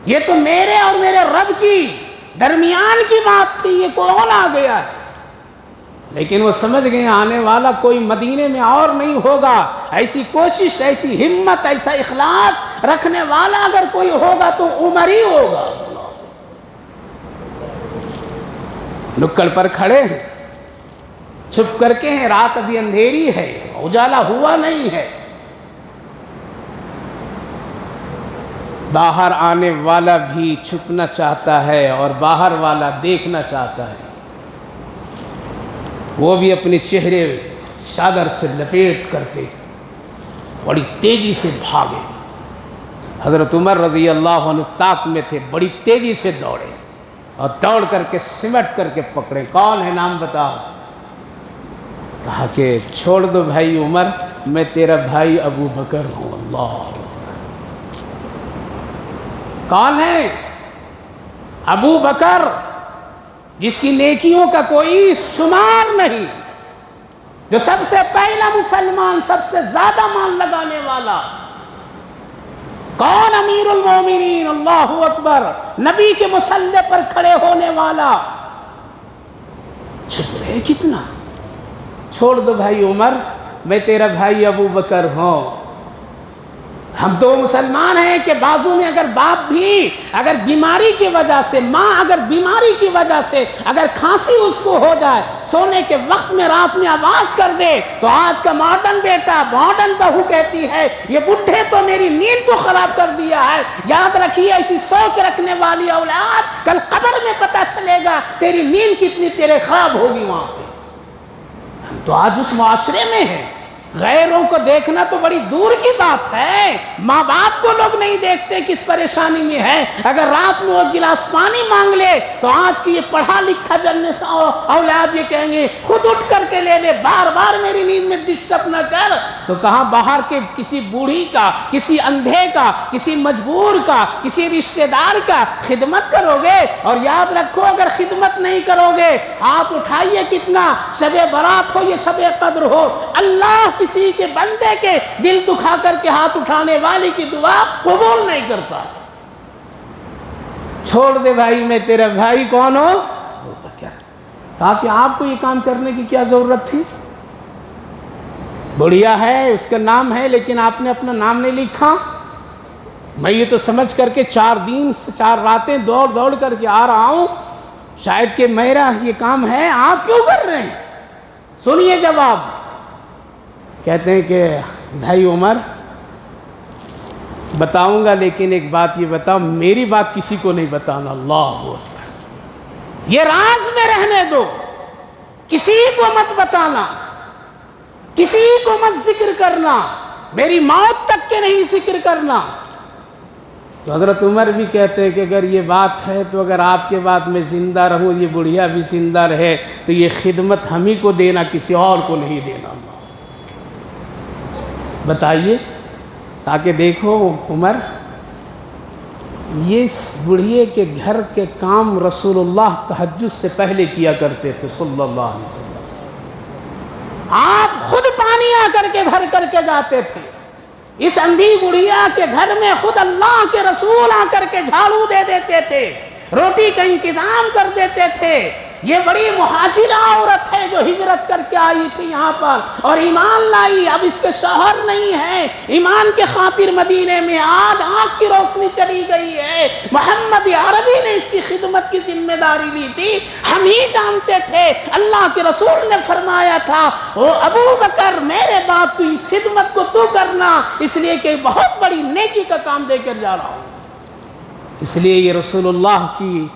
یہ تو میرے اور میرے رب کی درمیان کی بات تھی، یہ کون آ گیا ہے؟ لیکن وہ سمجھ گئے آنے والا کوئی مدینے میں اور نہیں ہوگا. ایسی کوشش، ایسی ہمت، ایسا اخلاص رکھنے والا اگر کوئی ہوگا تو عمر ہی ہوگا. نکڑ پر کھڑے ہیں، چھپ کر کے ہیں. رات ابھی اندھیری ہے، اجالا ہوا نہیں ہے. باہر آنے والا بھی چھپنا چاہتا ہے اور باہر والا دیکھنا چاہتا ہے. وہ بھی اپنے چہرے چادر سے لپیٹ کر کے بڑی تیزی سے بھاگے. حضرت عمر رضی اللہ عنہ طاق میں تھے، بڑی تیزی سے دوڑے اور دوڑ کر کے سمٹ کر کے پکڑے. کون ہے؟ نام بتاؤ. کہا کہ چھوڑ دو بھائی عمر، میں تیرا بھائی ابو بکر ہوں. اللہ. کون ہے؟ ابو بکر، جس کی نیکیوں کا کوئی شمار نہیں، جو سب سے پہلا مسلمان، سب سے زیادہ مال لگانے والا. کون؟ امیر المومنین. اللہ اکبر. نبی کے مصلی پر کھڑے ہونے والا. چھپ رہے کتنا. چھوڑ دو بھائی عمر، میں تیرا بھائی ابو بکر ہوں. ہم دو مسلمان ہیں کہ بازو میں اگر باپ بھی اگر بیماری کی وجہ سے، ماں اگر بیماری کی وجہ سے اگر کھانسی اس کو ہو جائے، سونے کے وقت میں رات میں آواز کر دے، تو آج کا ماڈرن بیٹا، ماڈرن بہو کہتی ہے یہ بڈھے تو میری نیند کو خراب کر دیا ہے. یاد رکھیے، ایسی سوچ رکھنے والی اولاد کل قبر میں پتہ چلے گا تیری نیند کتنی تیرے خواب ہوگی وہاں پہ. ہم تو آج اس معاشرے میں ہیں. غیروں کو دیکھنا تو بڑی دور کی بات ہے. ماں باپ کو لوگ نہیں دیکھتے کس پریشانی میں ہے. اگر رات میں وہ گلاس پانی مانگ لے تو آج کی یہ پڑھا لکھا اولاد یہ کہیں گے خود اٹھ کر کے لے لے، بار بار میری نیند میں ڈسٹرب نہ کر. تو کہاں باہر کے کسی بوڑھی کا، کسی اندھے کا، کسی مجبور کا، کسی رشتہ دار کا خدمت کرو گے. اور یاد رکھو، اگر خدمت نہیں کرو گے، ہاتھ اٹھائیے کتنا، شب برات ہو یا شب قدر ہو، اللہ کسی کے بندے کے دل دکھا کر کے ہاتھ اٹھانے والی کی دعا قبول نہیں کرتا. چھوڑ دے بھائی، میں تیرا بھائی کون ہو؟ کہا کہ آپ کو یہ کام کرنے کی کیا ضرورت تھی؟ بڑھیا ہے، اس کا نام ہے، لیکن آپ نے اپنا نام نہیں لکھا. میں یہ تو سمجھ کر کے 4 دن 4 راتیں دوڑ دوڑ کر کے آ رہا ہوں، شاید کہ میرا یہ کام ہے، آپ کیوں کر رہے ہیں؟ سنیے جواب. کہتے ہیں کہ بھائی عمر، بتاؤں گا، لیکن ایک بات یہ بتاؤ، میری بات کسی کو نہیں بتانا۔ اللہ اکبر، یہ راز میں رہنے دو، کسی کو مت بتانا، کسی کو مت ذکر کرنا، میری موت تک کے نہیں ذکر کرنا۔ تو حضرت عمر بھی کہتے ہیں کہ اگر یہ بات ہے تو اگر آپ کے بعد میں زندہ رہوں، یہ بڑھیا بھی زندہ رہے، تو یہ خدمت ہم ہی کو دینا، کسی اور کو نہیں دینا۔ بتائیے، تاکہ دیکھو عمر، یہ اس بڑھیے کے گھر کے کام رسول اللہ تہجد سے پہلے کیا کرتے تھے صلی اللہ علیہ وسلم۔ آپ خود پانی آ کر کے بھر کر کے جاتے تھے۔ اس اندھی بڑھیا کے گھر میں خود اللہ کے رسول آ کر کے جھاڑو دے دیتے تھے، روٹی کا انتظام کر دیتے تھے۔ یہ بڑی مہاجرہ عورت ہے جو ہجرت کر کے آئی تھی یہاں پر اور ایمان لائی، اب اس کے شوہر نہیں ہے، ایمان کے خاطر مدینے میں آج آنکھ کی روشنی چلی گئی ہے۔ محمد عربی نے اس کی خدمت کی ذمہ داری لی تھی، ہم ہی جانتے تھے۔ اللہ کے رسول نے فرمایا تھا، او ابو بکر میرے بعد تو اس خدمت کو تو کرنا، اس لیے کہ بہت بڑی نیکی کا کام دے کر جا رہا ہوں۔ اس لیے یہ رسول اللہ کی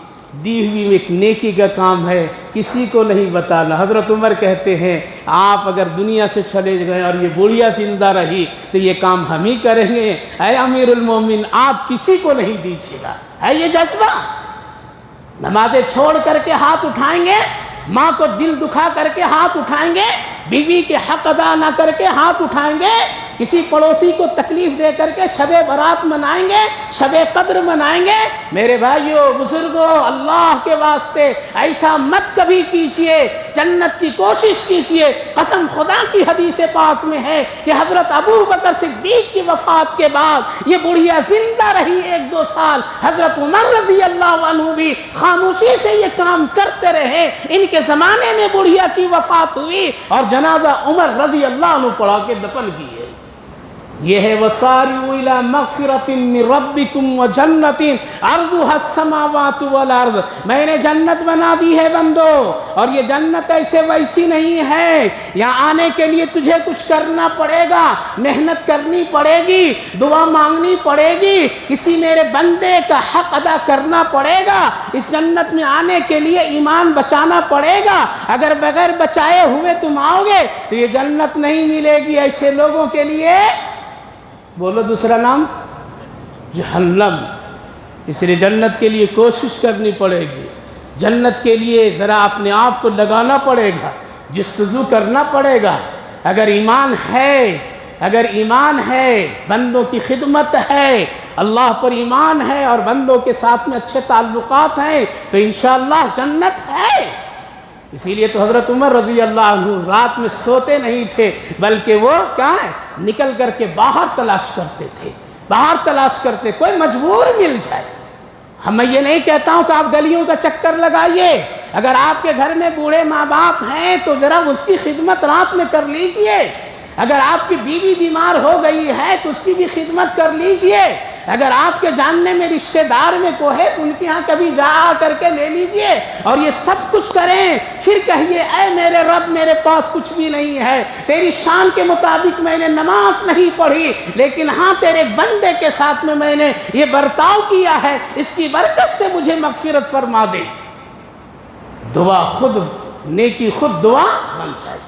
دی ہوئی ایک نیکی کا کام ہے، کسی کو نہیں بتانا۔ حضرت عمر کہتے ہیں آپ اگر دنیا سے چلے گئے اور یہ بڑھیا زندہ رہی تو یہ کام ہم ہی کریں گے۔ اے امیر المومن، آپ کسی کو نہیں دیجیے گا۔ ہے یہ جذبہ؟ نمازیں چھوڑ کر کے ہاتھ اٹھائیں گے، ماں کو دل دکھا کر کے ہاتھ اٹھائیں گے، بیوی کے حق ادا نہ کر کے ہاتھ اٹھائیں گے، کسی پڑوسی کو تکلیف دے کر کے شب برات منائیں گے، شب قدر منائیں گے۔ میرے بھائیوں بزرگوں، اللہ کے واسطے ایسا مت کبھی کیجیے۔ جنت کی کوشش کیجیے۔ قسم خدا کی حدیث پاک میں ہے کہ حضرت ابو بکر صدیق کی وفات کے بعد یہ بڑھیا زندہ رہی 1-2 سال، حضرت عمر رضی اللہ عنہ بھی خاموشی سے یہ کام کرتے رہے۔ ان کے زمانے میں بڑھیا کی وفات ہوئی اور جنازہ عمر رضی اللہ عنہ پڑھا کے دفن کیے۔ یہ ہے وَسَارِعُوا إِلَىٰ مَغْفِرَةٍ مِّن رَبِّكُمْ وَجَنَّةٍ عَرْضُهَا السَّمَاوَاتُ وَالْأَرْضُ۔ میں نے جنت بنا دی ہے بندو، اور یہ جنت ایسے ویسی نہیں ہے، یہاں آنے کے لیے تجھے کچھ کرنا پڑے گا، محنت کرنی پڑے گی، دعا مانگنی پڑے گی، کسی میرے بندے کا حق ادا کرنا پڑے گا۔ اس جنت میں آنے کے لیے ایمان بچانا پڑے گا، اگر بغیر بچائے ہوئے تم آؤ گے تو یہ جنت نہیں ملے گی۔ ایسے لوگوں کے لیے بولو دوسرا نام جہنم۔ اس لیے جنت کے لیے کوشش کرنی پڑے گی، جنت کے لیے ذرا اپنے آپ کو لگانا پڑے گا، جستجو کرنا پڑے گا۔ اگر ایمان ہے، بندوں کی خدمت ہے، اللہ پر ایمان ہے اور بندوں کے ساتھ میں اچھے تعلقات ہیں تو انشاءاللہ جنت ہے۔ اسی لیے تو حضرت عمر رضی اللہ عنہ رات میں سوتے نہیں تھے، بلکہ وہ کیا ہے نکل کر کے باہر تلاش کرتے تھے، باہر تلاش کرتے، کوئی مجبور مل جائے۔ میں یہ نہیں کہتا ہوں کہ آپ گلیوں کا چکر لگائیے، اگر آپ کے گھر میں بوڑھے ماں باپ ہیں تو ذرا اس کی خدمت رات میں کر لیجئے، اگر آپ کی بیوی بیمار ہو گئی ہے تو اس کی بھی خدمت کر لیجئے، اگر آپ کے جاننے میں رشتہ دار میں کوئی ہے تو ان کے ہاں کبھی جا کر کے لے لیجئے، اور یہ سب کچھ کریں، پھر کہیے اے میرے رب میرے پاس کچھ بھی نہیں ہے، تیری شان کے مطابق میں نے نماز نہیں پڑھی، لیکن ہاں تیرے بندے کے ساتھ میں نے یہ برتاؤ کیا ہے، اس کی برکت سے مجھے مغفرت فرما دے۔ دعا خود، نیکی خود دعا بن جائے۔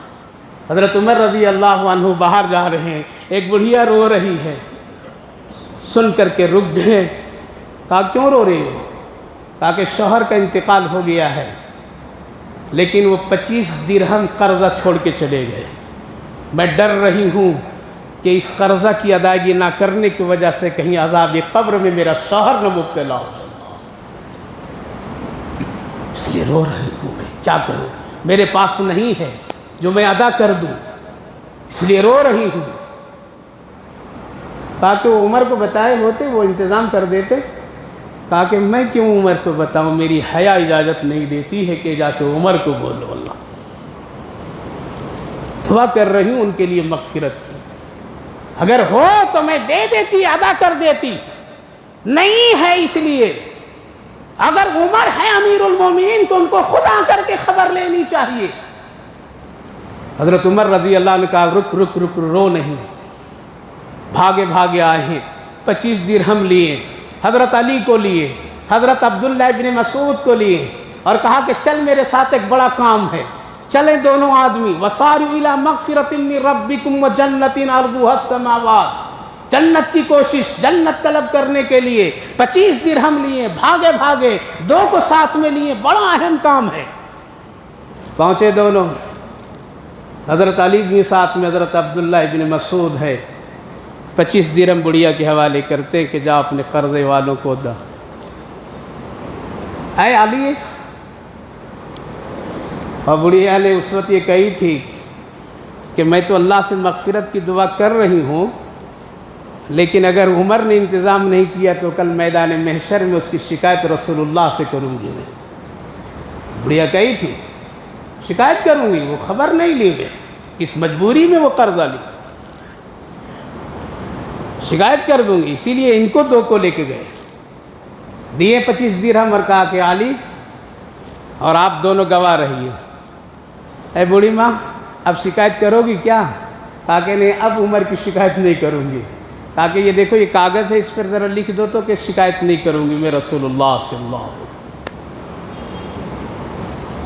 حضرت عمر رضی اللہ عنہ باہر جا رہے ہیں، ایک بڑھیا رو رہی ہے، سن کر کے رک گئے، کہا کیوں رو رہی ہو؟ کہا کہ شوہر کا انتقال ہو گیا ہے، لیکن وہ 25 درہم قرضہ چھوڑ کے چلے گئے، میں ڈر رہی ہوں کہ اس قرضہ کی ادائیگی نہ کرنے کی وجہ سے کہیں عذاب قبر میں میرا شوہر نہ مبتلا ہو، اس لیے رو رہی ہوں، میں کیا کروں، میرے پاس نہیں ہے جو میں ادا کر دوں، اس لیے رو رہی ہوں۔ کہا کہ وہ عمر کو بتائے ہوتے وہ انتظام کر دیتے۔ کہا کہ میں کیوں عمر کو بتاؤں، میری حیا اجازت نہیں دیتی ہے کہ جا کے عمر کو بولو۔ اللہ دعا کر رہی ہوں ان کے لیے مغفرت کی، اگر ہو تو میں دے دیتی، ادا کر دیتی، نہیں ہے، اس لیے اگر عمر ہے امیر المومنین تو ان کو خود آ کر کے خبر لینی چاہیے۔ حضرت عمر رضی اللہ عنہ نے کہا رک رک رک، رو نہیں، بھاگے بھاگے آئے ہیں، 25 درہم لیے، حضرت علی کو لیے، حضرت عبداللہ ابن مسعود کو لیے اور کہا کہ چل میرے ساتھ ایک بڑا کام ہے، چلیں دونوں آدمی، وَسَارِعُوا إِلَىٰ مَغْفِرَةٍ مِّن رَبِّكُمْ وَجَنَّةٍ عَرْضُهَا السَّمَاوَاتُ، جنت کی کوشش، جنت طلب کرنے کے لیے 25 درہم لیے، بھاگے بھاگے 2 کو ساتھ میں لیے، بڑا اہم کام ہے۔ پہنچے دونوں، حضرت علی بھی ساتھ میں، حضرت عبداللہ ابن مسعود ہے، 25 درہم بڑھیا کے حوالے کرتے کہ جا اپنے قرضے والوں کو دا۔ اے علی، اور بڑھیا نے اس وقت یہ کہی تھی کہ میں تو اللہ سے مغفرت کی دعا کر رہی ہوں، لیکن اگر عمر نے انتظام نہیں کیا تو کل میدان محشر میں اس کی شکایت رسول اللہ سے کروں گی میں۔ بڑھیا کہی تھی شکایت کروں گی، وہ خبر نہیں لی میں، اس مجبوری میں وہ قرضہ لی، شکایت کر دوں گی، اسی لیے ان کو 2 کو لے کے گئے، دیے 25 درہم اور کہا کہ علی اور آپ دونوں گواہ رہیے۔ اے بوڑھی ماں، اب شکایت کرو گی کیا؟ کہا کہ نہیں، اب عمر کی شکایت نہیں کروں گی۔ کہا کہ یہ دیکھو یہ کاغذ ہے، اس پر ذرا لکھ دو تو کہ شکایت نہیں کروں گی میں رسول اللہ صلی اللہ علیہ وسلم۔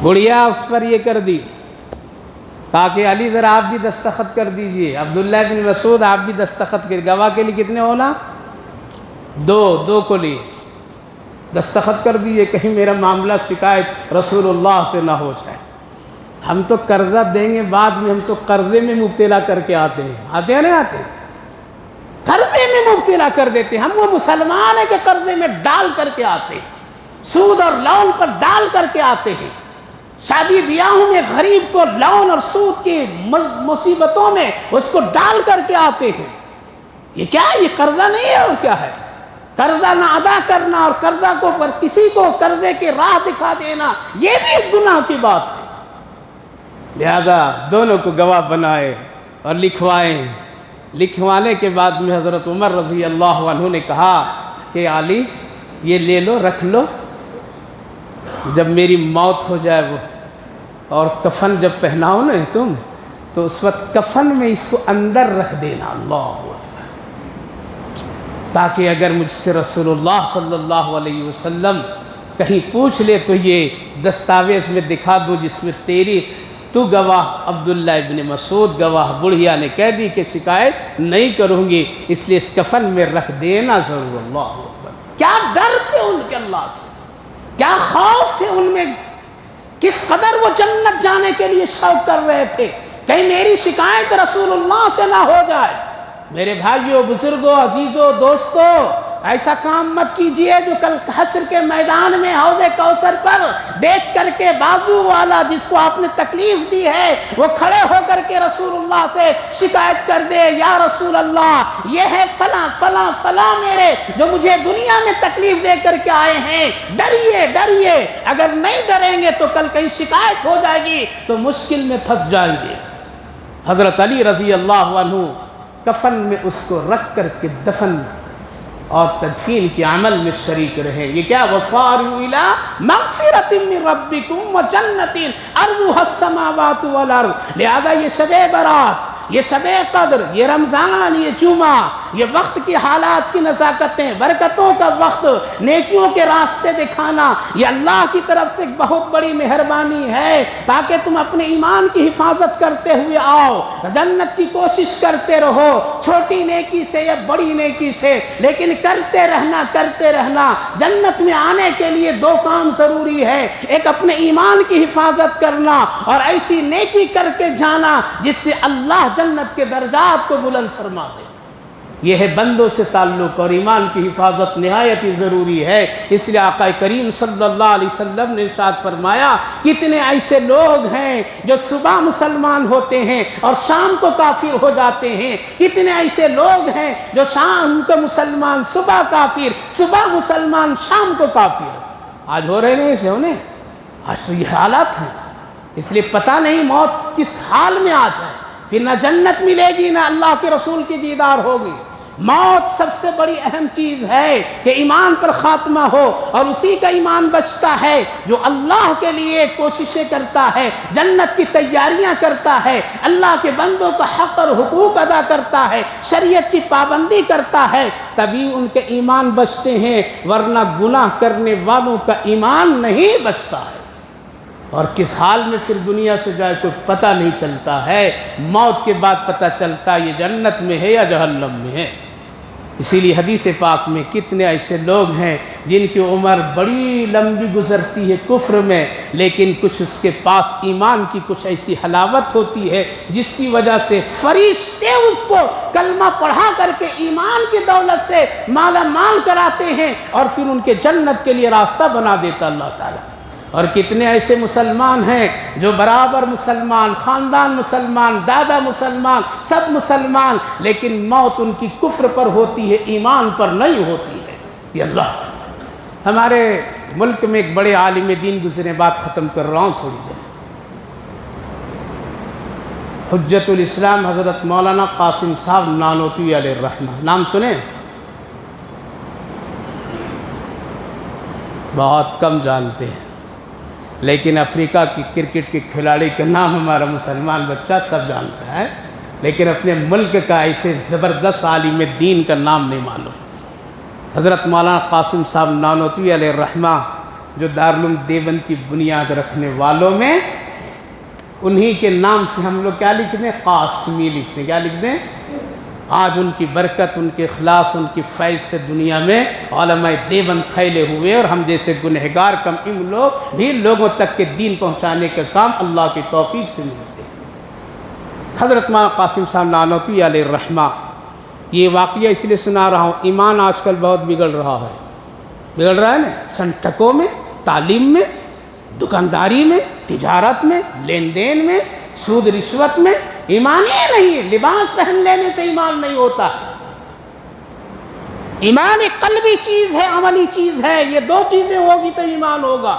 بڑھیا اس پر یہ کر دی، کہا کہ علی ذرا آپ بھی دستخط کر دیجئے، عبداللہ بن مسعود آپ بھی دستخط کر، گواہ کے لیے کتنے ہونا؟ 2 کو لیے دستخط کر دیجئے، کہیں میرا معاملہ شکایت رسول اللہ سے نہ ہو جائے۔ ہم تو قرضہ دیں گے بعد میں، ہم تو قرضے میں مبتلا کر کے آتے ہیں نہیں آتے؟ قرضے میں مبتلا کر دیتے ہیں، ہم وہ مسلمان ہیں کہ قرضے میں ڈال کر کے آتے ہیں، سود اور لون پر ڈال کر کے آتے ہیں، شادی بیاہوں میں غریب کو لون اور سود کی مصیبتوں میں اس کو ڈال کر کے آتے ہیں۔ یہ کیا ہے؟ یہ قرضہ نہیں ہے اور کیا ہے؟ قرضہ نہ ادا کرنا اور قرضہ کو پر کسی کو قرضے کی راہ دکھا دینا، یہ بھی ایک گناہ کی بات ہے۔ لہذا دونوں کو گواہ بنائے اور لکھوانے کے بعد میں حضرت عمر رضی اللہ عنہ نے کہا کہ علی یہ لے لو، رکھ لو، جب میری موت ہو جائے وہ، اور کفن جب پہناؤ نا تم تو اس وقت کفن میں اس کو اندر رکھ دینا، اللہ اکبر، تاکہ اگر مجھ سے رسول اللہ صلی اللہ علیہ وسلم کہیں پوچھ لے تو یہ دستاویز میں دکھا دوں جس میں تیری تو گواہ عبداللہ ابن مسعود گواہ۔ بڑھیا نے کہہ دی کہ شکایت نہیں کروں گی، اس لیے اس کفن میں رکھ دینا ضرور۔ اللہ اکبر، کیا ڈر تھے ان کے اللہ سے، کیا خوف تھے ان میں، کس قدر وہ جنت جانے کے لیے شوق کر رہے تھے، کہیں میری شکایت رسول اللہ سے نہ ہو جائے۔ میرے بھائیوں، بزرگوں، عزیزوں، دوستوں، ایسا کام مت کیجئے جو کل حشر کے میدان میں حوض کوثر پر دیکھ کر کے بازو والا جس کو آپ نے تکلیف دی ہے وہ کھڑے ہو کر کے رسول اللہ سے شکایت کر دے، یا رسول اللہ یہ ہے فلاں فلاں فلاں میرے جو مجھے دنیا میں تکلیف دے کر کے آئے ہیں، ڈریے ڈریے، اگر نہیں ڈریں گے تو کل کہیں شکایت ہو جائے گی تو مشکل میں پھنس جائیں گے۔ حضرت علی رضی اللہ عنہ کفن میں اس کو رکھ کر کے دفن اور تدفین کے عمل میں شریک رہے۔ یہ کیا؟ وَصَارِعُوا إِلَىٰ مَغْفِرَةٍ مِّن رَبِّكُمْ وَجَنَّةٍ عَرْضُهَا السَّمَاوَاتُ وَالْأَرْضُ۔ لہذا یہ شب برات، یہ شب قدر، یہ رمضان، یہ جمعہ، یہ وقت کی حالات کی نزاکتیں، برکتوں کا وقت، نیکیوں کے راستے دکھانا، یہ اللہ کی طرف سے ایک بہت بڑی مہربانی ہے تاکہ تم اپنے ایمان کی حفاظت کرتے ہوئے آؤ، جنت کی کوشش کرتے رہو، چھوٹی نیکی سے یا بڑی نیکی سے، لیکن کرتے رہنا۔ جنت میں آنے کے لیے 2 کام ضروری ہے، ایک اپنے ایمان کی حفاظت کرنا اور ایسی نیکی کر کے جانا جس سے اللہ جنت کے درجات کو بلند فرما دے۔ یہ ہے بندوں سے تعلق، اور ایمان کی حفاظت نہایت ہی ضروری ہے۔ اس لیے آقا کریم صلی اللہ علیہ وسلم نے ارشاد فرمایا، کتنے ایسے لوگ ہیں جو صبح مسلمان ہوتے ہیں اور شام کو کافر ہو جاتے ہیں، کتنے ایسے لوگ ہیں جو شام کو مسلمان صبح کافر، صبح مسلمان شام کو کافر۔ آج ہو رہے نہیں اسے ہونے، آج تو یہ حالات ہیں۔ اس لیے پتہ نہیں موت کس حال میں آ جائے، پھر نہ جنت ملے گی نہ اللہ کے رسول کی دیدار ہوگی، موت سب سے بڑی اہم چیز ہے کہ ایمان پر خاتمہ ہو، اور اسی کا ایمان بچتا ہے جو اللہ کے لیے کوششیں کرتا ہے، جنت کی تیاریاں کرتا ہے، اللہ کے بندوں کا حق اور حقوق ادا کرتا ہے، شریعت کی پابندی کرتا ہے، تبھی ان کے ایمان بچتے ہیں، ورنہ گناہ کرنے والوں کا ایمان نہیں بچتا ہے۔ اور کس حال میں پھر دنیا سے جائے کوئی پتہ نہیں چلتا ہے، موت کے بعد پتہ چلتا یہ جنت میں ہے یا جہنم میں ہے۔ اسی لیے حدیث پاک میں کتنے ایسے لوگ ہیں جن کی عمر بڑی لمبی گزرتی ہے کفر میں، لیکن کچھ اس کے پاس ایمان کی کچھ ایسی حلاوت ہوتی ہے جس کی وجہ سے فرشتے اس کو کلمہ پڑھا کر کے ایمان کی دولت سے مالا مال کراتے ہیں، اور پھر ان کے جنت کے لیے راستہ بنا دیتا اللہ تعالیٰ۔ اور کتنے ایسے مسلمان ہیں جو برابر مسلمان، خاندان مسلمان، دادا مسلمان، سب مسلمان، لیکن موت ان کی کفر پر ہوتی ہے، ایمان پر نہیں ہوتی ہے۔ یہ اللہ۔ ہمارے ملک میں ایک بڑے عالم دین گزرے، بات ختم کر رہا ہوں تھوڑی دیر۔ حجت الاسلام حضرت مولانا قاسم صاحب نانوتوی علیہ الرحمہ، نام سنیں؟ بہت کم جانتے ہیں، لیکن افریقہ کی کرکٹ کے کھلاڑی کا نام ہمارا مسلمان بچہ سب جانتا ہے، لیکن اپنے ملک کا ایسے زبردست عالم دین کا نام نہیں معلوم۔ حضرت مولانا قاسم صاحب نانوتوی علیہ الرحمہ جو دارالعلوم دیوبند کی بنیاد رکھنے والوں میں، انہی کے نام سے ہم لوگ کیا لکھتے ہیں؟ قاسمی لکھتے ہیں۔ کیا لکھتے ہیں؟ آج ان کی برکت، ان کے اخلاص، ان کی فیض سے دنیا میں علماء دیوبند پھیلے ہوئے، اور ہم جیسے گنہگار کم علم لوگ بھی لوگوں تک کے دین پہنچانے کا کام اللہ کی توفیق سے ملتے ہیں۔ حضرت مولانا قاسم صاحب نانوتوی علیہ الرحمہ، یہ واقعہ اس لیے سنا رہا ہوں، ایمان آج کل بہت بگڑ رہا ہے، بگڑ رہا ہے نا، سنٹکوں میں، تعلیم میں، دکانداری میں، تجارت میں، لین دین میں، سود رشوت میں، ایمان ہی نہیں ہے۔ لباس پہن لینے سے ایمان نہیں ہوتا۔ ایمان ایک قلبی چیز ہے، عملی چیز ہے، یہ دو چیزیں ہوگی تو ایمان ہوگا۔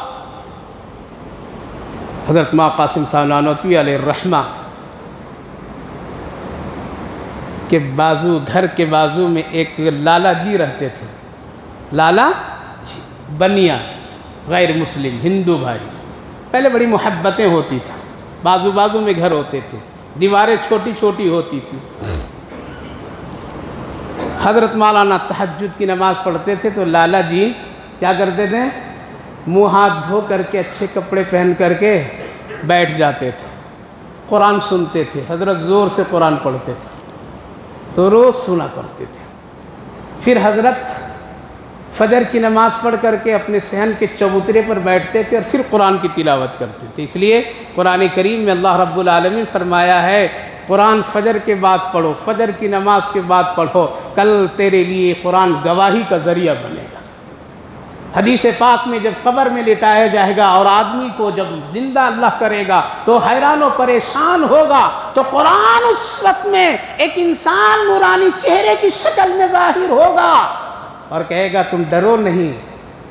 حضرت مولانا قاسم صاحب نانوتوی علیہ الرحمہ کے بازو، گھر کے بازو میں ایک لالا جی رہتے تھے، لالا جی بنیا، غیر مسلم ہندو بھائی، پہلے بڑی محبتیں ہوتی تھیں، بازو بازو میں گھر ہوتے تھے، دیواریں چھوٹی چھوٹی ہوتی تھی۔ حضرت مولانا تہجد کی نماز پڑھتے تھے تو لالا جی کیا کرتے تھے؟ منہ ہاتھ دھو کر کے اچھے کپڑے پہن کر کے بیٹھ جاتے تھے، قرآن سنتے تھے۔ حضرت زور سے قرآن پڑھتے تھے تو روز سنا کرتے تھے۔ پھر حضرت فجر کی نماز پڑھ کر کے اپنے صحن کے چبوترے پر بیٹھتے تھے اور پھر قرآن کی تلاوت کرتے تھے۔ اس لیے قرآن کریم میں اللہ رب العالمین فرمایا ہے قرآن فجر کے بعد پڑھو، فجر کی نماز کے بعد پڑھو، کل تیرے لیے قرآن گواہی کا ذریعہ بنے گا۔ حدیث پاک میں جب قبر میں لٹایا جائے گا اور آدمی کو جب زندہ اللہ کرے گا تو حیران و پریشان ہوگا، تو قرآن اس وقت میں ایک انسان نورانی چہرے کی شکل میں ظاہر ہوگا اور کہے گا تم ڈرو نہیں،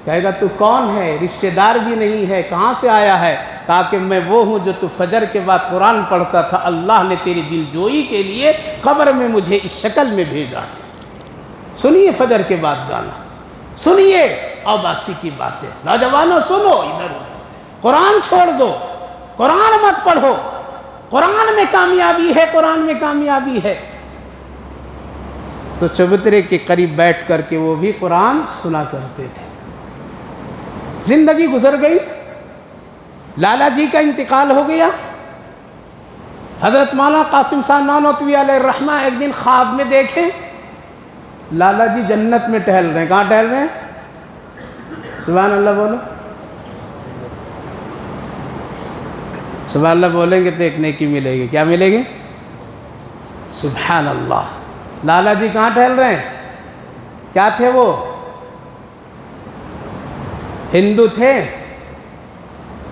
کہے گا تو کون ہے، رشتہ دار بھی نہیں ہے، کہاں سے آیا ہے؟ کہا کہ میں وہ ہوں جو تو فجر کے بعد قرآن پڑھتا تھا، اللہ نے تیری دل جوئی کے لیے قبر میں مجھے اس شکل میں بھیجا۔ سنیے فجر کے بعد گانا، سنیے اوباسی کی باتیں، نوجوانوں سنو، ادھر ادھر قرآن چھوڑ دو، قرآن مت پڑھو، قرآن میں کامیابی ہے، قرآن میں کامیابی ہے۔ تو چبوترے کے قریب بیٹھ کر کے وہ بھی قرآن سنا کرتے تھے۔ زندگی گزر گئی، لالا جی کا انتقال ہو گیا۔ حضرت مولانا قاسم صاحب نانوتوی علیہ الرحمہ ایک دن خواب میں دیکھیں لالا جی جنت میں ٹہل رہے ہیں۔ کہاں ٹہل رہے ہیں؟ سبحان اللہ بولو، سبحان اللہ بولیں گے تو ایک نیکی ملے گی۔ کیا ملے گی؟ سبحان اللہ۔ لالا جی کہاں ٹہل رہے ہیں؟ کیا تھے وہ؟ ہندو تھے،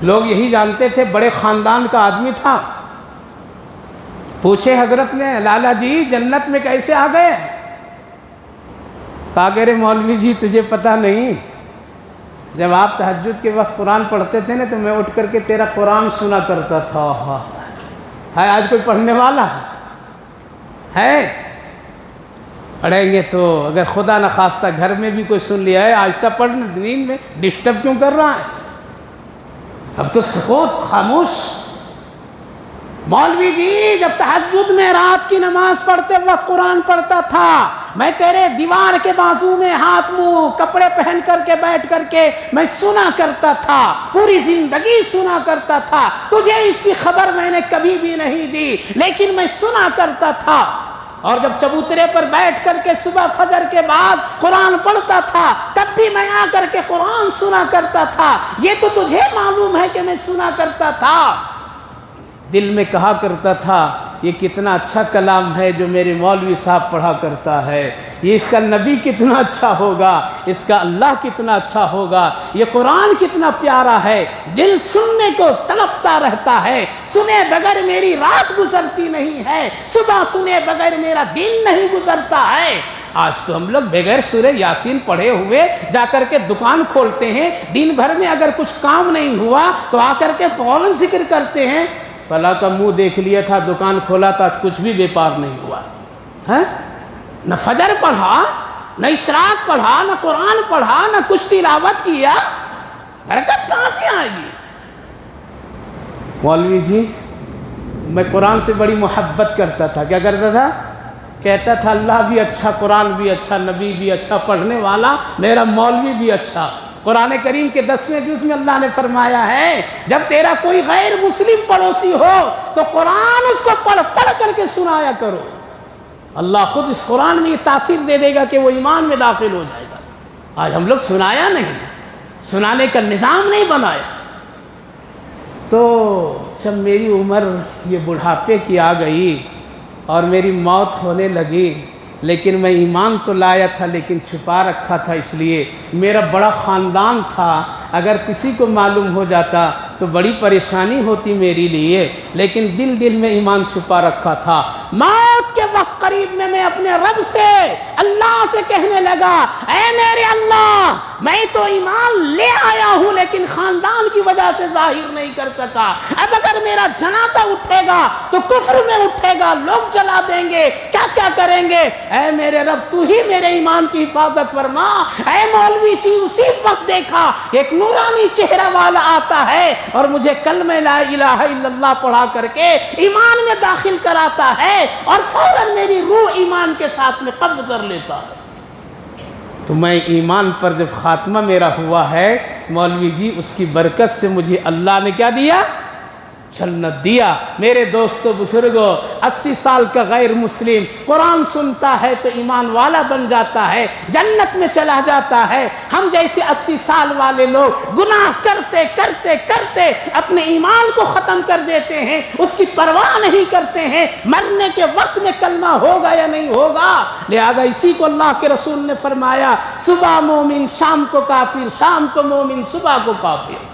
لوگ یہی جانتے تھے، بڑے خاندان کا آدمی تھا۔ پوچھے حضرت نے لالا جی جنت میں کیسے آ گئے؟ کہا کہ رے مولوی جی تجھے پتہ نہیں، جب آپ تہجد کے وقت قرآن پڑھتے تھے نا تو میں اٹھ کر کے تیرا قرآن سنا کرتا تھا۔ ہے آج کوئی پڑھنے والا ہے؟ پڑھیں گے تو اگر خدا نخواستہ گھر میں بھی کوئی سن لیا ہے آہستہ پڑھنا، نیند میں ڈسٹرب کیوں کر رہا ہے؟ اب تو سکوت، خاموش۔ مولوی جی جب تہجد میں رات کی نماز پڑھتے وقت قرآن پڑھتا تھا، میں تیرے دیوار کے بازو میں ہاتھ منہ کپڑے پہن کر کے بیٹھ کر کے میں سنا کرتا تھا، پوری زندگی سنا کرتا تھا، تجھے اس کی خبر میں نے کبھی بھی نہیں دی، لیکن میں سنا کرتا تھا۔ اور جب چبوترے پر بیٹھ کر کے صبح فجر کے بعد قرآن پڑھتا تھا تب بھی میں آ کر کے قرآن سنا کرتا تھا، یہ تو تجھے معلوم ہے کہ میں سنا کرتا تھا۔ دل میں کہا کرتا تھا یہ کتنا اچھا کلام ہے جو میرے مولوی صاحب پڑھا کرتا ہے، یہ اس کا نبی کتنا اچھا ہوگا، اس کا اللہ کتنا اچھا ہوگا، یہ قرآن کتنا پیارا ہے، دل سننے کو تڑپتا رہتا ہے، سنے بغیر میری رات گزرتی نہیں ہے، صبح سنے بغیر میرا دن نہیں گزرتا ہے۔ آج تو ہم لوگ بغیر سورہ یاسین پڑھے ہوئے جا کر کے دکان کھولتے ہیں، دن بھر میں اگر کچھ کام نہیں ہوا تو آ کر کے فوراً ذکر کرتے ہیں فلاں کا منہ دیکھ لیا تھا، دکان کھولا تھا، کچھ بھی بیپار نہیں ہوا ہے۔ نہ فجر پڑھا، نہ اشراق پڑھا، نہ قرآن پڑھا، نہ کچھ تلاوت کیا، برکت کہاں سے آئے گی؟ مولوی جی میں قرآن سے بڑی محبت کرتا تھا، کیا کرتا تھا؟ کہتا تھا اللہ بھی اچھا، قرآن بھی اچھا، نبی بھی اچھا، پڑھنے والا میرا مولوی بھی اچھا۔ قرآن کریم کے 10ویں جز میں اللہ نے فرمایا ہے جب تیرا کوئی غیر مسلم پڑوسی ہو تو قرآن اس کو پڑھ کر کے سنایا کرو، اللہ خود اس قرآن میں یہ تاثیر دے دے گا کہ وہ ایمان میں داخل ہو جائے گا۔ آج ہم لوگ سنایا نہیں، سنانے کا نظام نہیں بنایا۔ تو جب میری عمر یہ بڑھاپے کی آ گئی اور میری موت ہونے لگی، لیکن میں ایمان تو لایا تھا لیکن چھپا رکھا تھا، اس لیے میرا بڑا خاندان تھا، اگر کسی کو معلوم ہو جاتا تو بڑی پریشانی ہوتی میرے لیے، لیکن دل میں ایمان چھپا رکھا تھا۔ موت کے وقت قریب میں اپنے رب سے اللہ سے کہنے لگا اے میرے اللہ میں تو ایمان لے آیا ہوں لیکن خاندان کی وجہ سے ظاہر نہیں کر سکا، اب اگر میرا جنازہ اٹھے گا تو کفر میں اٹھے گا، لوگ جلا دیں گے، کیا کریں گے، اے میرے رب تو ہی میرے ایمان کی حفاظت فرما۔ اے مولوی جی اسی وقت دیکھا ایک نورانی چہرہ والا آتا ہے اور مجھے کلمہ لا الہ الا اللہ پڑھا کر کے ایمان میں داخل کراتا ہے اور فوراً میری روح ایمان کے ساتھ میں قبض کر لیتا ہے۔ تو میں ایمان پر جب خاتمہ میرا ہوا ہے مولوی جی اس کی برکت سے مجھے اللہ نے کیا دیا؟ جنت دیا۔ میرے دوستو بزرگوں 80 سال کا غیر مسلم قرآن سنتا ہے تو ایمان والا بن جاتا ہے، جنت میں چلا جاتا ہے۔ ہم جیسے 80 سال والے لوگ گناہ کرتے کرتے کرتے اپنے ایمان کو ختم کر دیتے ہیں، اس کی پرواہ نہیں کرتے ہیں مرنے کے وقت میں کلمہ ہوگا یا نہیں ہوگا۔ لہذا اسی کو اللہ کے رسول نے فرمایا صبح مومن شام کو کافر، شام کو مومن صبح کو کافر۔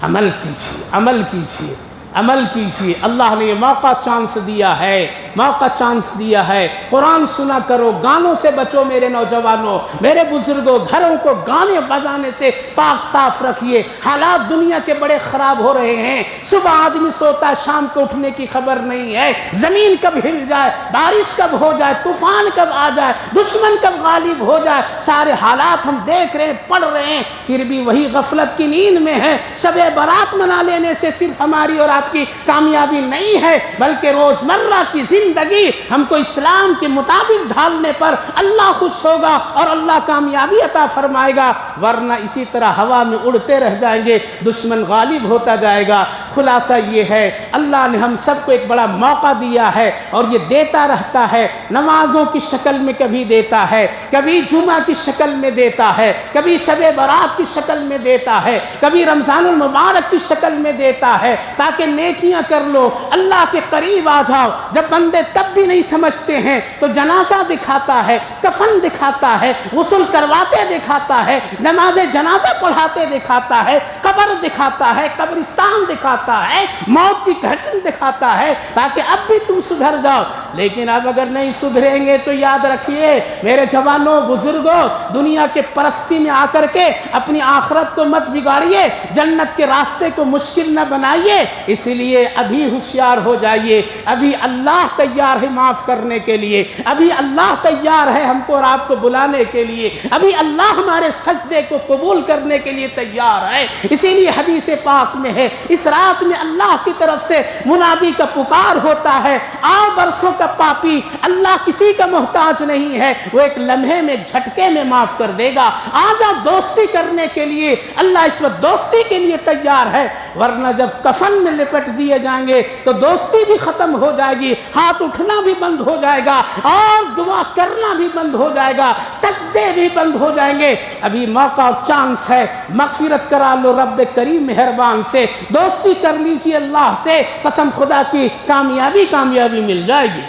عمل کیجیے، عمل کیجیے، عمل کیجیے۔ اللہ نے یہ موقع چانس دیا ہے، موقع چانس دیا ہے، قرآن سنا کرو، گانوں سے بچو میرے نوجوانوں، میرے بزرگوں، گھروں کو گانے بجانے سے پاک صاف رکھیے۔ حالات دنیا کے بڑے خراب ہو رہے ہیں، صبح آدمی سوتا ہے شام کو اٹھنے کی خبر نہیں ہے، زمین کب ہل جائے، بارش کب ہو جائے، طوفان کب آ جائے، دشمن کب غالب ہو جائے، سارے حالات ہم دیکھ رہے ہیں، پڑھ رہے ہیں، پھر بھی وہی غفلت کی نیند میں ہے۔ شب برات منا لینے سے صرف ہماری اور آپ کی کامیابی نہیں ہے بلکہ روزمرہ کی زندگی ہم کو اسلام کے مطابق ڈھالنے پر اللہ خوش ہوگا اور اللہ کامیابی عطا فرمائے گا، ورنہ اسی طرح ہوا میں اڑتے رہ جائیں گے، دشمن غالب ہوتا جائے گا۔ خلاصہ یہ ہے اللہ نے ہم سب کو ایک بڑا موقع دیا ہے اور یہ دیتا رہتا ہے، نمازوں کی شکل میں کبھی دیتا ہے، کبھی جمعہ کی شکل میں دیتا ہے، کبھی شب برات کی شکل میں دیتا ہے، کبھی رمضان المبارک کی شکل میں دیتا ہے تاکہ نیکیاں کر لو، اللہ کے قریب آ جاؤ۔ جب بندے تب بھی نہیں سمجھتے ہیں تو جنازہ دکھاتا ہے، کفن دکھاتا ہے، غسل کرواتے دکھاتا ہے، نماز جنازہ پڑھاتے دکھاتا ہے، قبر دکھاتا ہے، قبرستان دکھاتا ہے، موت کی گھٹن دکھاتا ہے تاکہ اب بھی تم سدھر جاؤ۔ لیکن اب اگر نہیں سدھریں گے تو یاد رکھیے میرے جوانوں بزرگوں، دنیا کے پرستی میں آ کر کے اپنی آخرت کو مت بگاڑیے، جنت کے راستے کو مشکل نہ بنائیے۔ اسی لیے ابھی ہوشیار ہو جائیے، ابھی اللہ تیار ہے معاف کرنے کے لیے، ابھی اللہ تیار ہے ہم کو اور آپ کو بلانے کے لیے، ابھی اللہ ہمارے سجدے کو قبول کرنے کے لیے تیار ہے۔ اسی لیے حدیث پاک میں ہے اس رات میں اللہ کی طرف سے منادی کا پکار ہوتا ہے، آؤ برسوں کا پاپی، اللہ کسی کا محتاج نہیں ہے، وہ ایک لمحے میں ایک جھٹکے میں معاف کر دے گا، آ جا دوستی کرنے کے لیے۔ اللہ اس وقت دوستی کے لیے تیار ہے، ورنہ جب کفن میں لپٹ دیے جائیں گے تو دوستی بھی ختم ہو جائے گی، ہاتھ اٹھنا بھی بند ہو جائے گا اور دعا کرنا بھی بند ہو جائے گا، سجدے بھی بند ہو جائیں گے۔ ابھی موقع اور چانس ہے، مغفرت کرا لو رب کریم مہربان سے، دوستی کر لیجیے اللہ سے، قسم خدا کی کامیابی مل جائے گی۔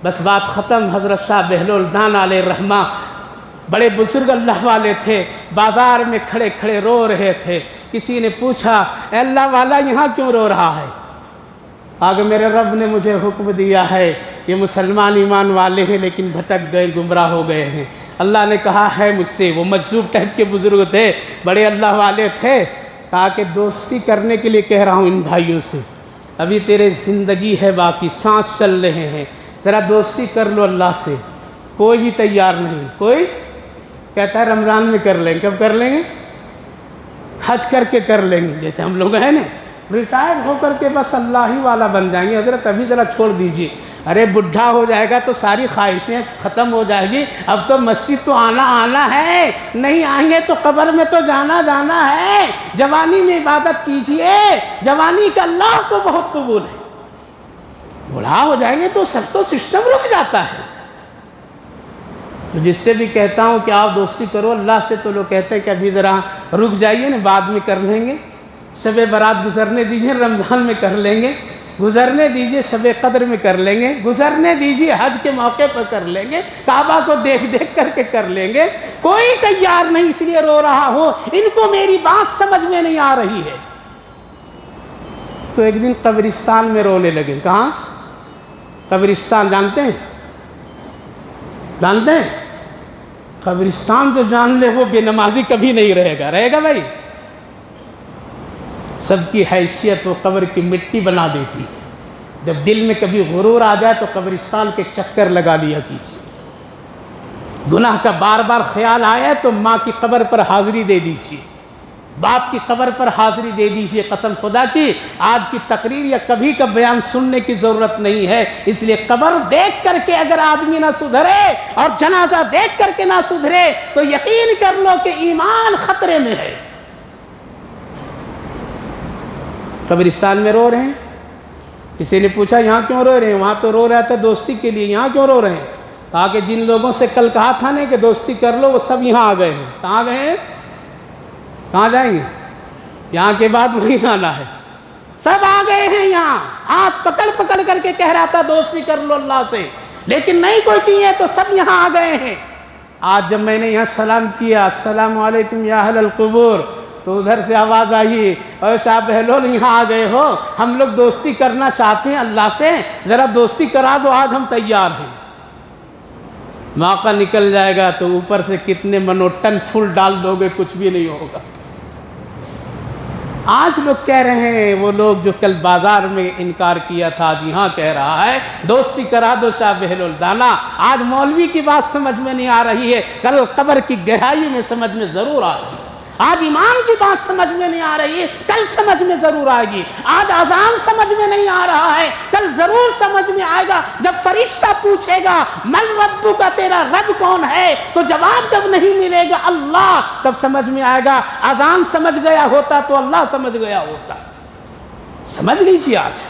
بس بات ختم۔ حضرت شاہ بہلول دانا علیہ الرحمہ بڑے بزرگ اللہ والے تھے، بازار میں کھڑے کھڑے رو رہے تھے۔ کسی نے پوچھا اے اللہ والا یہاں کیوں رو رہا ہے؟ آگے میرے رب نے مجھے حکم دیا ہے، یہ مسلمان ایمان والے ہیں لیکن بھٹک گئے، گمراہ ہو گئے ہیں۔ اللہ نے کہا ہے مجھ سے، وہ مجذوب ٹائپ کے بزرگ تھے، بڑے اللہ والے تھے، کہا کہ دوستی کرنے کے لیے کہہ رہا ہوں ان بھائیوں سے، ابھی تیرے زندگی ہے باقی، سانس چل رہے ہیں، ذرا دوستی کر لو اللہ سے۔ کوئی بھی تیار نہیں، کوئی کہتا ہے رمضان میں کر لیں گے، کب کر لیں گے؟ حج کر کے کر لیں گے، جیسے ہم لوگ ہیں نا ریٹائر ہو کر کے بس اللہ ہی والا بن جائیں گے۔ حضرت ابھی ذرا چھوڑ دیجیے، ارے بڈھا ہو جائے گا تو ساری خواہشیں ختم ہو جائے گی، اب تو مسجد تو آنا ہے، نہیں آئیں گے تو قبر میں تو جانا ہے۔ جوانی میں عبادت کیجیے، جوانی کا اللہ کو بہت قبول ہے۔ بوڑھا ہو جائیں گے تو سب تو سسٹم رک جاتا ہے۔ جس سے بھی کہتا ہوں کہ آپ دوستی کرو اللہ سے، تو لوگ کہتے ہیں کہ ابھی ذرا رک جائیے نا، بعد میں کر لیں گے، شب برات گزرنے دیجیے، رمضان میں کر لیں گے، گزرنے دیجیے، شب قدر میں کر لیں گے، گزرنے دیجیے، حج کے موقع پر کر لیں گے، کعبہ کو دیکھ کر کے کر لیں گے۔ کوئی تیار نہیں، اس لیے رو رہا ہوں، ان کو میری بات سمجھ میں نہیں آ رہی ہے۔ تو ایک دن قبرستان میں رونے لگے۔ کہاں؟ قبرستان جانتے ہیں؟ قبرستان جو جان لے وہ بے نمازی کبھی نہیں رہے گا بھائی۔ سب کی حیثیت وہ قبر کی مٹی بنا دیتی ہے۔ جب دل میں کبھی غرور آ جائے تو قبرستان کے چکر لگا لیا کیجیے۔ گناہ کا بار بار خیال آیا تو ماں کی قبر پر حاضری دے دیجیے، باپ کی قبر پر حاضری دے دیجیے۔ قسم خدا کی آج کی تقریر یا کبھی کا بیان سننے کی ضرورت نہیں ہے، اس لیے قبر دیکھ کر کے اگر آدمی نہ سدھرے اور جنازہ دیکھ کر کے نہ سدھرے تو یقین کر لو کہ ایمان خطرے میں ہے۔ قبرستان میں رو رہے ہیں، کسی نے پوچھا یہاں کیوں رو رہے ہیں؟ وہاں تو رو رہا تھا دوستی کے لیے، یہاں کیوں رو رہے ہیں؟ کہا کہ جن لوگوں سے کل کہا تھا نا کہ دوستی کر لو وہ سب یہاں آ گئے ہیں۔ کہاں گئے ہیں؟ کہاں جائیں گے؟ یہاں کے بعد وہیں جانا ہے۔ سب آ گئے ہیں یہاں، ہاتھ پکڑ کر کے کہہ رہا تھا دوستی کر لو اللہ سے، لیکن نہیں کوئی کی ہے تو سب یہاں آ گئے ہیں۔ آج جب میں نے یہاں سلام کیا السلام علیکم یا اہل القبور، تو ادھر سے آواز آئی اے شاہ بہلول یہاں آ گئے ہو، ہم لوگ دوستی کرنا چاہتے ہیں اللہ سے، ذرا دوستی کرا دو، آج ہم تیار ہیں۔ موقع نکل جائے گا تو اوپر سے کتنے منوٹن پھول ڈال دو گے، کچھ بھی نہیں ہوگا۔ آج لوگ کہہ رہے ہیں، وہ لوگ جو کل بازار میں انکار کیا تھا آج یہاں کہہ رہا ہے دوستی کرا دو شاہ بہلول دانا۔ آج مولوی کی بات سمجھ میں نہیں آ رہی ہے، کل قبر کی گہرائی میں سمجھ میں ضرور آئے گی۔ آج امام کی بات سمجھ میں نہیں آ رہی ہے، کل سمجھ میں ضرور آئے گی۔ آج اذان سمجھ میں نہیں آ رہا ہے، کل ضرور سمجھ میں آئے گا۔ جب فرشتہ پوچھے گا من ربو کا، تیرا رب کون ہے، تو جواب جب نہیں ملے گا اللہ، تب سمجھ میں آئے گا۔ اذان سمجھ گیا ہوتا تو اللہ سمجھ گیا ہوتا۔ سمجھ لیجیے آج۔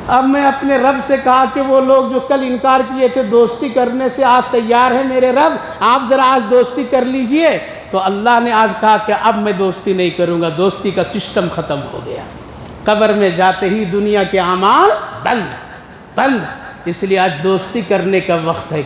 اب میں اپنے رب سے کہا کہ وہ لوگ جو کل انکار کیے تھے دوستی کرنے سے، آج تیار ہے میرے رب، آپ ذرا آج دوستی کر لیجئے۔ تو اللہ نے آج کہا کہ اب میں دوستی نہیں کروں گا، دوستی کا سسٹم ختم ہو گیا۔ قبر میں جاتے ہی دنیا کے اعمال بند۔ اس لیے آج دوستی کرنے کا وقت ہے۔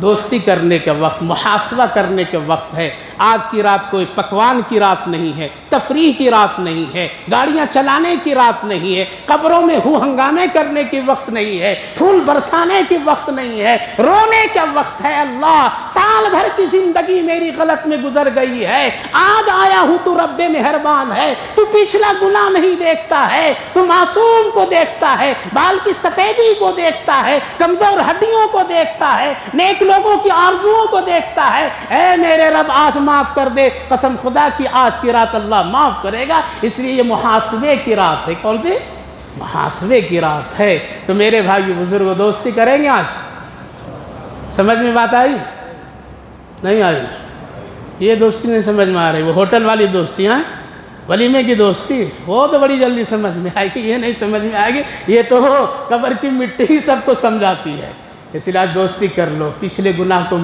دوستی کرنے کا وقت، محاسبہ کرنے کا وقت ہے۔ آج کی رات کوئی پکوان کی رات نہیں ہے، تفریح کی رات نہیں ہے، گاڑیاں چلانے کی رات نہیں ہے، قبروں میں ہو ہنگامے کرنے کی وقت نہیں ہے، پھول برسانے کی وقت نہیں ہے، رونے کا وقت ہے۔ اللہ سال بھر کی زندگی میری غلط میں گزر گئی ہے، آج آیا ہوں تو رب مہربان ہے، تو پچھلا گناہ نہیں دیکھتا ہے، تو معصوم کو دیکھتا ہے، بال کی سفیدی کو دیکھتا ہے، کمزور ہڈیوں کو دیکھتا ہے، نیک لوگوں کی آرزوؤں کو دیکھتا ہے۔ اے میرے رب آج معاف کر دے، قسم خدا کی آج کی رات اللہ معاف کرے گا، اس لیے یہ محاسبے کی رات ہے۔ کون سی؟ محاسبے کی رات ہے۔ تو میرے بھائی بزرگ دوستی کریں گے آج؟ سمجھ میں بات آئی؟ نہیں آئی؟ یہ دوستی نہیں سمجھ میں آ رہی، وہ ہوٹل والی دوستی ہیں، ولیمے کی دوستی، وہ تو بڑی جلدی سمجھ میں آئے گی، یہ نہیں سمجھ میں آئے گی، یہ تو قبر کی مٹی ہی سب کو سمجھاتی ہے۔ اس لیے آج دوستی کر لو، پچھلے گناہ کو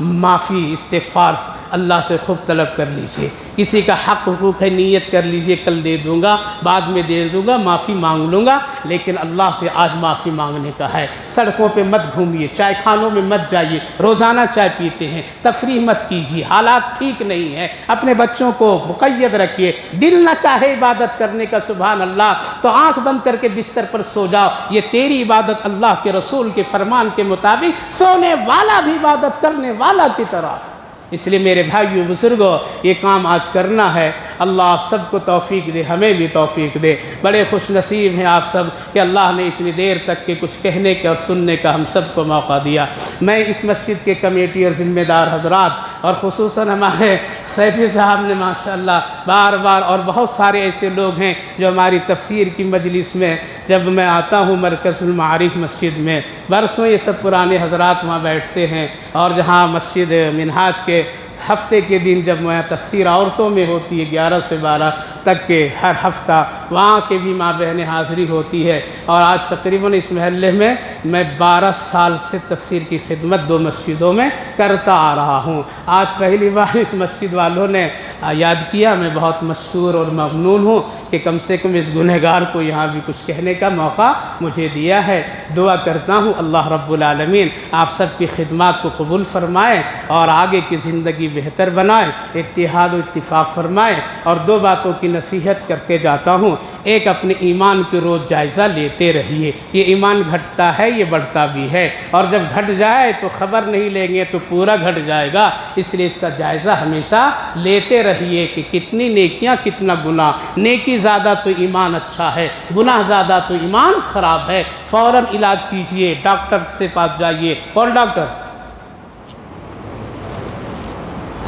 معافی استغفار اللہ سے خوب طلب کر لیجئے، کسی کا حق حقوق ہے نیت کر لیجئے کل دے دوں گا، بعد میں دے دوں گا، معافی مانگ لوں گا، لیکن اللہ سے آج معافی مانگنے کا ہے۔ سڑکوں پہ مت گھومیے، چائے خانوں میں مت جائیے، روزانہ چائے پیتے ہیں، تفریح مت کیجیے، حالات ٹھیک نہیں ہیں، اپنے بچوں کو مقید رکھیے، دل نہ چاہے عبادت کرنے کا سبحان اللہ تو آنکھ بند کر کے بستر پر سو جاؤ، یہ تیری عبادت اللہ کے رسول کے فرمان کے مطابق سونے والا بھی عبادت کرنے والا کی طرح۔ اس لیے میرے بھائیو بزرگوں یہ کام آج کرنا ہے، اللہ آپ سب کو توفیق دے، ہمیں بھی توفیق دے۔ بڑے خوش نصیب ہیں آپ سب کہ اللہ نے اتنی دیر تک کے کچھ کہنے کا اور سننے کا ہم سب کو موقع دیا۔ میں اس مسجد کے کمیٹی اور ذمہ دار حضرات اور خصوصاً ہمارے سیفی صاحب نے ماشاءاللہ بار بار، اور بہت سارے ایسے لوگ ہیں جو ہماری تفسیر کی مجلس میں جب میں آتا ہوں مرکز المعارف مسجد میں، برسوں یہ سب پرانے حضرات وہاں بیٹھتے ہیں، اور جہاں مسجد منہاج کے ہفتے کے دن جب میں تفسیر عورتوں میں ہوتی ہے 11 سے 12 تک کے ہر ہفتہ، وہاں کے بھی ماں بہنیں حاضری ہوتی ہے، اور آج تقریباً اس محلے میں 12 سال سے تفسیر کی خدمت 2 مسجدوں میں کرتا آ رہا ہوں۔ آج پہلی بار اس مسجد والوں نے یاد کیا، میں بہت مشکور اور ممنون ہوں کہ کم سے کم اس گنہگار کو یہاں بھی کچھ کہنے کا موقع مجھے دیا ہے۔ دعا کرتا ہوں اللہ رب العالمین آپ سب کی خدمات کو قبول فرمائے اور آگے کی زندگی بہتر بنائے، اتحاد و اتفاق فرمائے۔ اور 2 باتوں کی نصیحت کر کے جاتا ہوں، ایک اپنے ایمان کے روز جائزہ لیتے رہیے، یہ ایمان گھٹتا ہے یہ بڑھتا بھی ہے، اور جب گھٹ جائے تو خبر نہیں لیں گے تو پورا گھٹ جائے گا، اس لیے اس کا جائزہ ہمیشہ لیتے رہیے کہ کتنی نیکیاں کتنا گناہ، نیکی زیادہ تو ایمان اچھا ہے، گناہ زیادہ تو ایمان خراب ہے۔ فوراً علاج کیجئے، ڈاکٹر سے پاس جائیے۔ کون ڈاکٹر؟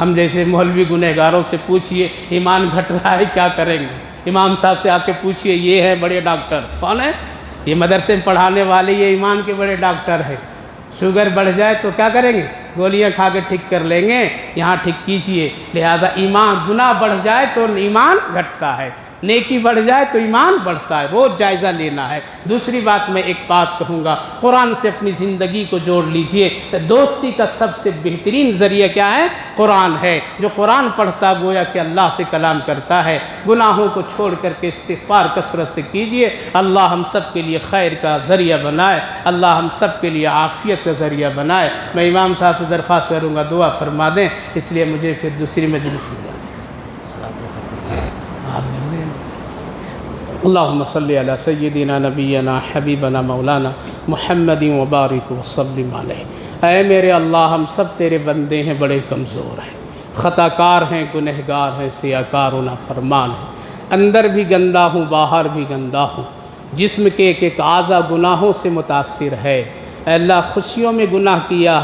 ہم جیسے مولوی گنہگاروں سے پوچھئے ایمان گھٹ رہا ہے کیا کریں گے، امام صاحب سے آ کے پوچھئے، یہ ہے بڑے ڈاکٹر۔ کون ہے؟ یہ مدرسے میں پڑھانے والے، یہ ایمان کے بڑے ڈاکٹر ہیں۔ شوگر بڑھ جائے تو کیا کریں گے؟ گولیاں کھا کے ٹھیک کر لیں گے، یہاں ٹھیک کیجئے۔ لہذا ایمان، گناہ بڑھ جائے تو ایمان گھٹتا ہے، نیکی بڑھ جائے تو ایمان بڑھتا ہے، روز جائزہ لینا ہے۔ دوسری بات میں ایک بات کہوں گا، قرآن سے اپنی زندگی کو جوڑ لیجئے۔ دوستی کا سب سے بہترین ذریعہ کیا ہے؟ قرآن ہے۔ جو قرآن پڑھتا گویا کہ اللہ سے کلام کرتا ہے۔ گناہوں کو چھوڑ کر کے استغفار کثرت سے کیجئے، اللہ ہم سب کے لیے خیر کا ذریعہ بنائے، اللہ ہم سب کے لیے عافیت کا ذریعہ بنائے۔ میں امام صاحب سے درخواست کروں گا دعا فرما دیں، اس لیے مجھے پھر دوسری مجلس میں جانا ہے۔ اللہم صلی علی سیدنا نبینا حبیبنا مولانا محمد وبارک وسلم علیہ۔ اے میرے اللہ، ہم سب تیرے بندے ہیں، بڑے کمزور ہیں، خطا کار ہیں، گنہگار ہیں، سیاکار و نافرمان ہیں، اندر بھی گندہ ہوں باہر بھی گندہ ہوں، جسم کے ایک ایک اعضا گناہوں سے متاثر ہے۔ اے اللہ خوشیوں میں گناہ کیا،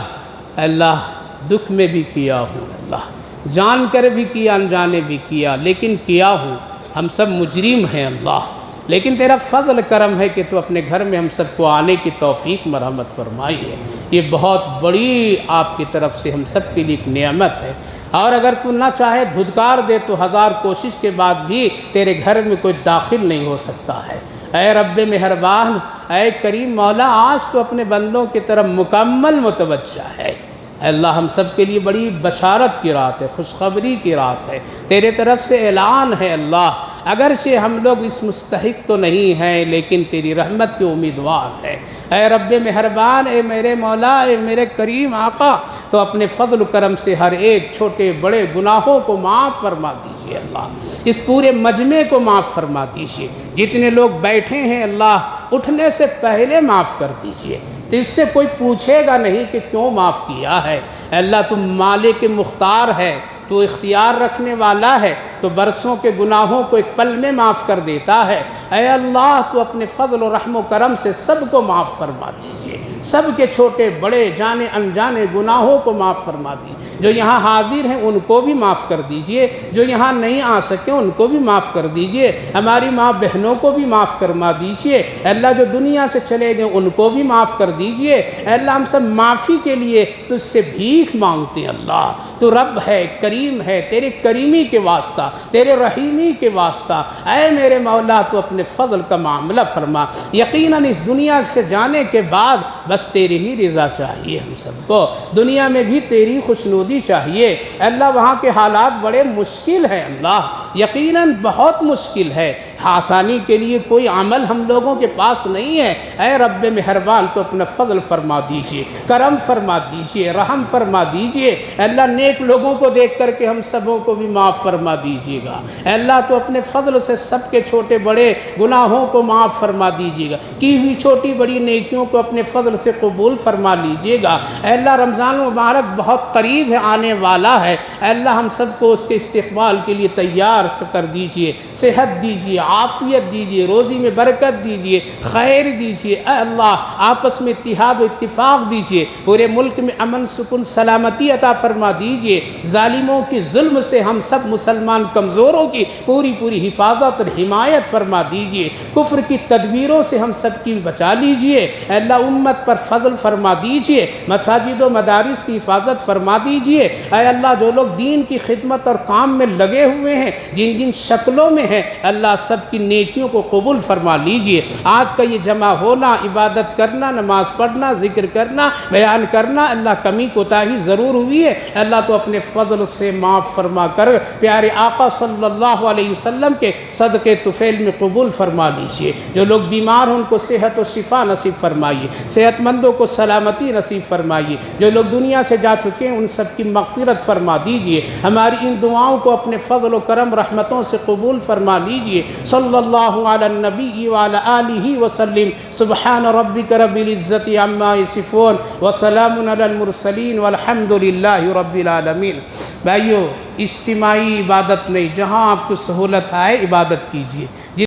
اے اللہ دکھ میں بھی کیا ہوں، اللہ جان کر بھی کیا انجانے بھی کیا، لیکن کیا ہوں، ہم سب مجرم ہیں اللہ، لیکن تیرا فضل کرم ہے کہ تو اپنے گھر میں ہم سب کو آنے کی توفیق مرحمت فرمائی ہے۔ یہ بہت بڑی آپ کی طرف سے ہم سب کے لیے ایک نعمت ہے، اور اگر تو نہ چاہے دھدکار دے تو 1000 کوشش کے بعد بھی تیرے گھر میں کوئی داخل نہیں ہو سکتا ہے۔ اے رب مہربان، اے کریم مولا، آج تو اپنے بندوں کی طرف مکمل متوجہ ہے۔ اے اللہ ہم سب کے لیے بڑی بشارت کی رات ہے، خوشخبری کی رات ہے، تیرے طرف سے اعلان ہے اللہ، اگرچہ ہم لوگ اس مستحق تو نہیں ہیں لیکن تیری رحمت کے امیدوار ہیں۔ اے رب مہربان، اے میرے مولا، اے میرے کریم آقا، تو اپنے فضل و کرم سے ہر ایک چھوٹے بڑے گناہوں کو معاف فرما دیجئے اللہ، اس پورے مجمع کو معاف فرما دیجئے، جتنے لوگ بیٹھے ہیں اللہ اٹھنے سے پہلے معاف کر دیجئے، تو اس سے کوئی پوچھے گا نہیں کہ کیوں معاف کیا ہے۔ اے اللہ تم مالک مختار ہے، تو اختیار رکھنے والا ہے، تو برسوں کے گناہوں کو ایک پل میں معاف کر دیتا ہے۔ اے اللہ تو اپنے فضل و رحم و کرم سے سب کو معاف فرما دیجئے، سب کے چھوٹے بڑے جانے انجانے گناہوں کو معاف فرما دیجئے، جو یہاں حاضر ہیں ان کو بھی معاف کر دیجئے، جو یہاں نہیں آ سکے ان کو بھی معاف کر دیجئے، ہماری ماں بہنوں کو بھی معاف فرما دیجئے۔ اے اللہ جو دنیا سے چلے گئے ان کو بھی معاف کر دیجئے۔ اے اللہ ہم سب معافی کے لیے تجھ سے بھیک مانگتے ہیں اللہ، تو رب ہے، کریم ہے، تیرے کریمی کے واسطہ، تیرے رحیمی کے واسطہ اے میرے مولا تو اپنے فضل کا معاملہ فرما۔ یقیناً اس دنیا سے جانے کے بعد بس تیری ہی رضا چاہیے، ہم سب کو دنیا میں بھی تیری خوشنودی چاہیے۔ اے اللہ وہاں کے حالات بڑے مشکل ہیں اللہ، یقیناً بہت مشکل ہے، آسانی کے لیے کوئی عمل ہم لوگوں کے پاس نہیں ہے۔ اے رب مہربان تو اپنا فضل فرما دیجئے، کرم فرما دیجئے، رحم فرما دیجئے۔ اے اللہ نیک لوگوں کو دیکھ کر کے ہم سبوں کو بھی معاف فرما دیجئے گا۔ اے اللہ تو اپنے فضل سے سب کے چھوٹے بڑے گناہوں کو معاف فرما دیجئے گا، کی ہوئی چھوٹی بڑی نیکیوں کو اپنے فضل سے قبول فرما لیجئے گا۔ اے اللہ رمضان مبارک بہت قریب ہے، آنے والا ہے، اے اللہ ہم سب کو اس کے استقبال کے لیے تیار کر دیجئے، صحت دیجئے، عافیت دیجئے، روزی میں برکت دیجئے، خیر دیجئے۔ اے اللہ آپس میں اتحاد و اتفاق دیجئے، پورے ملک میں امن سکون سلامتی عطا فرما دیجئے، ظالموں کی ظلم سے ہم سب مسلمان کمزوروں کی پوری حفاظت اور حمایت فرما دیجئے، کفر کی تدبیروں سے ہم سب کی بچا لیجئے۔ اے اللہ امت پر فضل فرما دیجئے، مساجد و مدارس کی حفاظت فرما دیجئے۔ اے اللہ جو لوگ دین کی خدمت اور کام میں لگے ہوئے ہیں، جن جن شکلوں میں ہیں، اللہ سب کی نیکیوں کو قبول فرما لیجئے۔ آج کا یہ جمع ہونا، عبادت کرنا، نماز پڑھنا، ذکر کرنا، بیان کرنا، اللہ کمی کوتاہی ضرور ہوئی ہے، اللہ تو اپنے فضل سے معاف فرما کر پیارے آقا صلی اللہ علیہ وسلم کے صدقے طفیل میں قبول فرما لیجئے۔ جو لوگ بیمار ہیں ان کو صحت و شفا نصیب فرمائیے، صحت مندوں کو سلامتی نصیب فرمائیے، جو لوگ دنیا سے جا چکے ہیں ان سب کی مغفرت فرما دیجئے۔ ہماری ان دعاؤں کو اپنے فضل و کرم رحمتوں سے قبول فرما لیجئے۔ صلی اللہ علی النبی وعلی آلہ وسلم۔ سبحان ربک رب العزت عما یصفون وسلام علی المرسلین والحمد للہ رب العالمین۔ بھائیو اجتماعی عبادت نہیں، جہاں آپ کو سہولت آئے عبادت کیجیے۔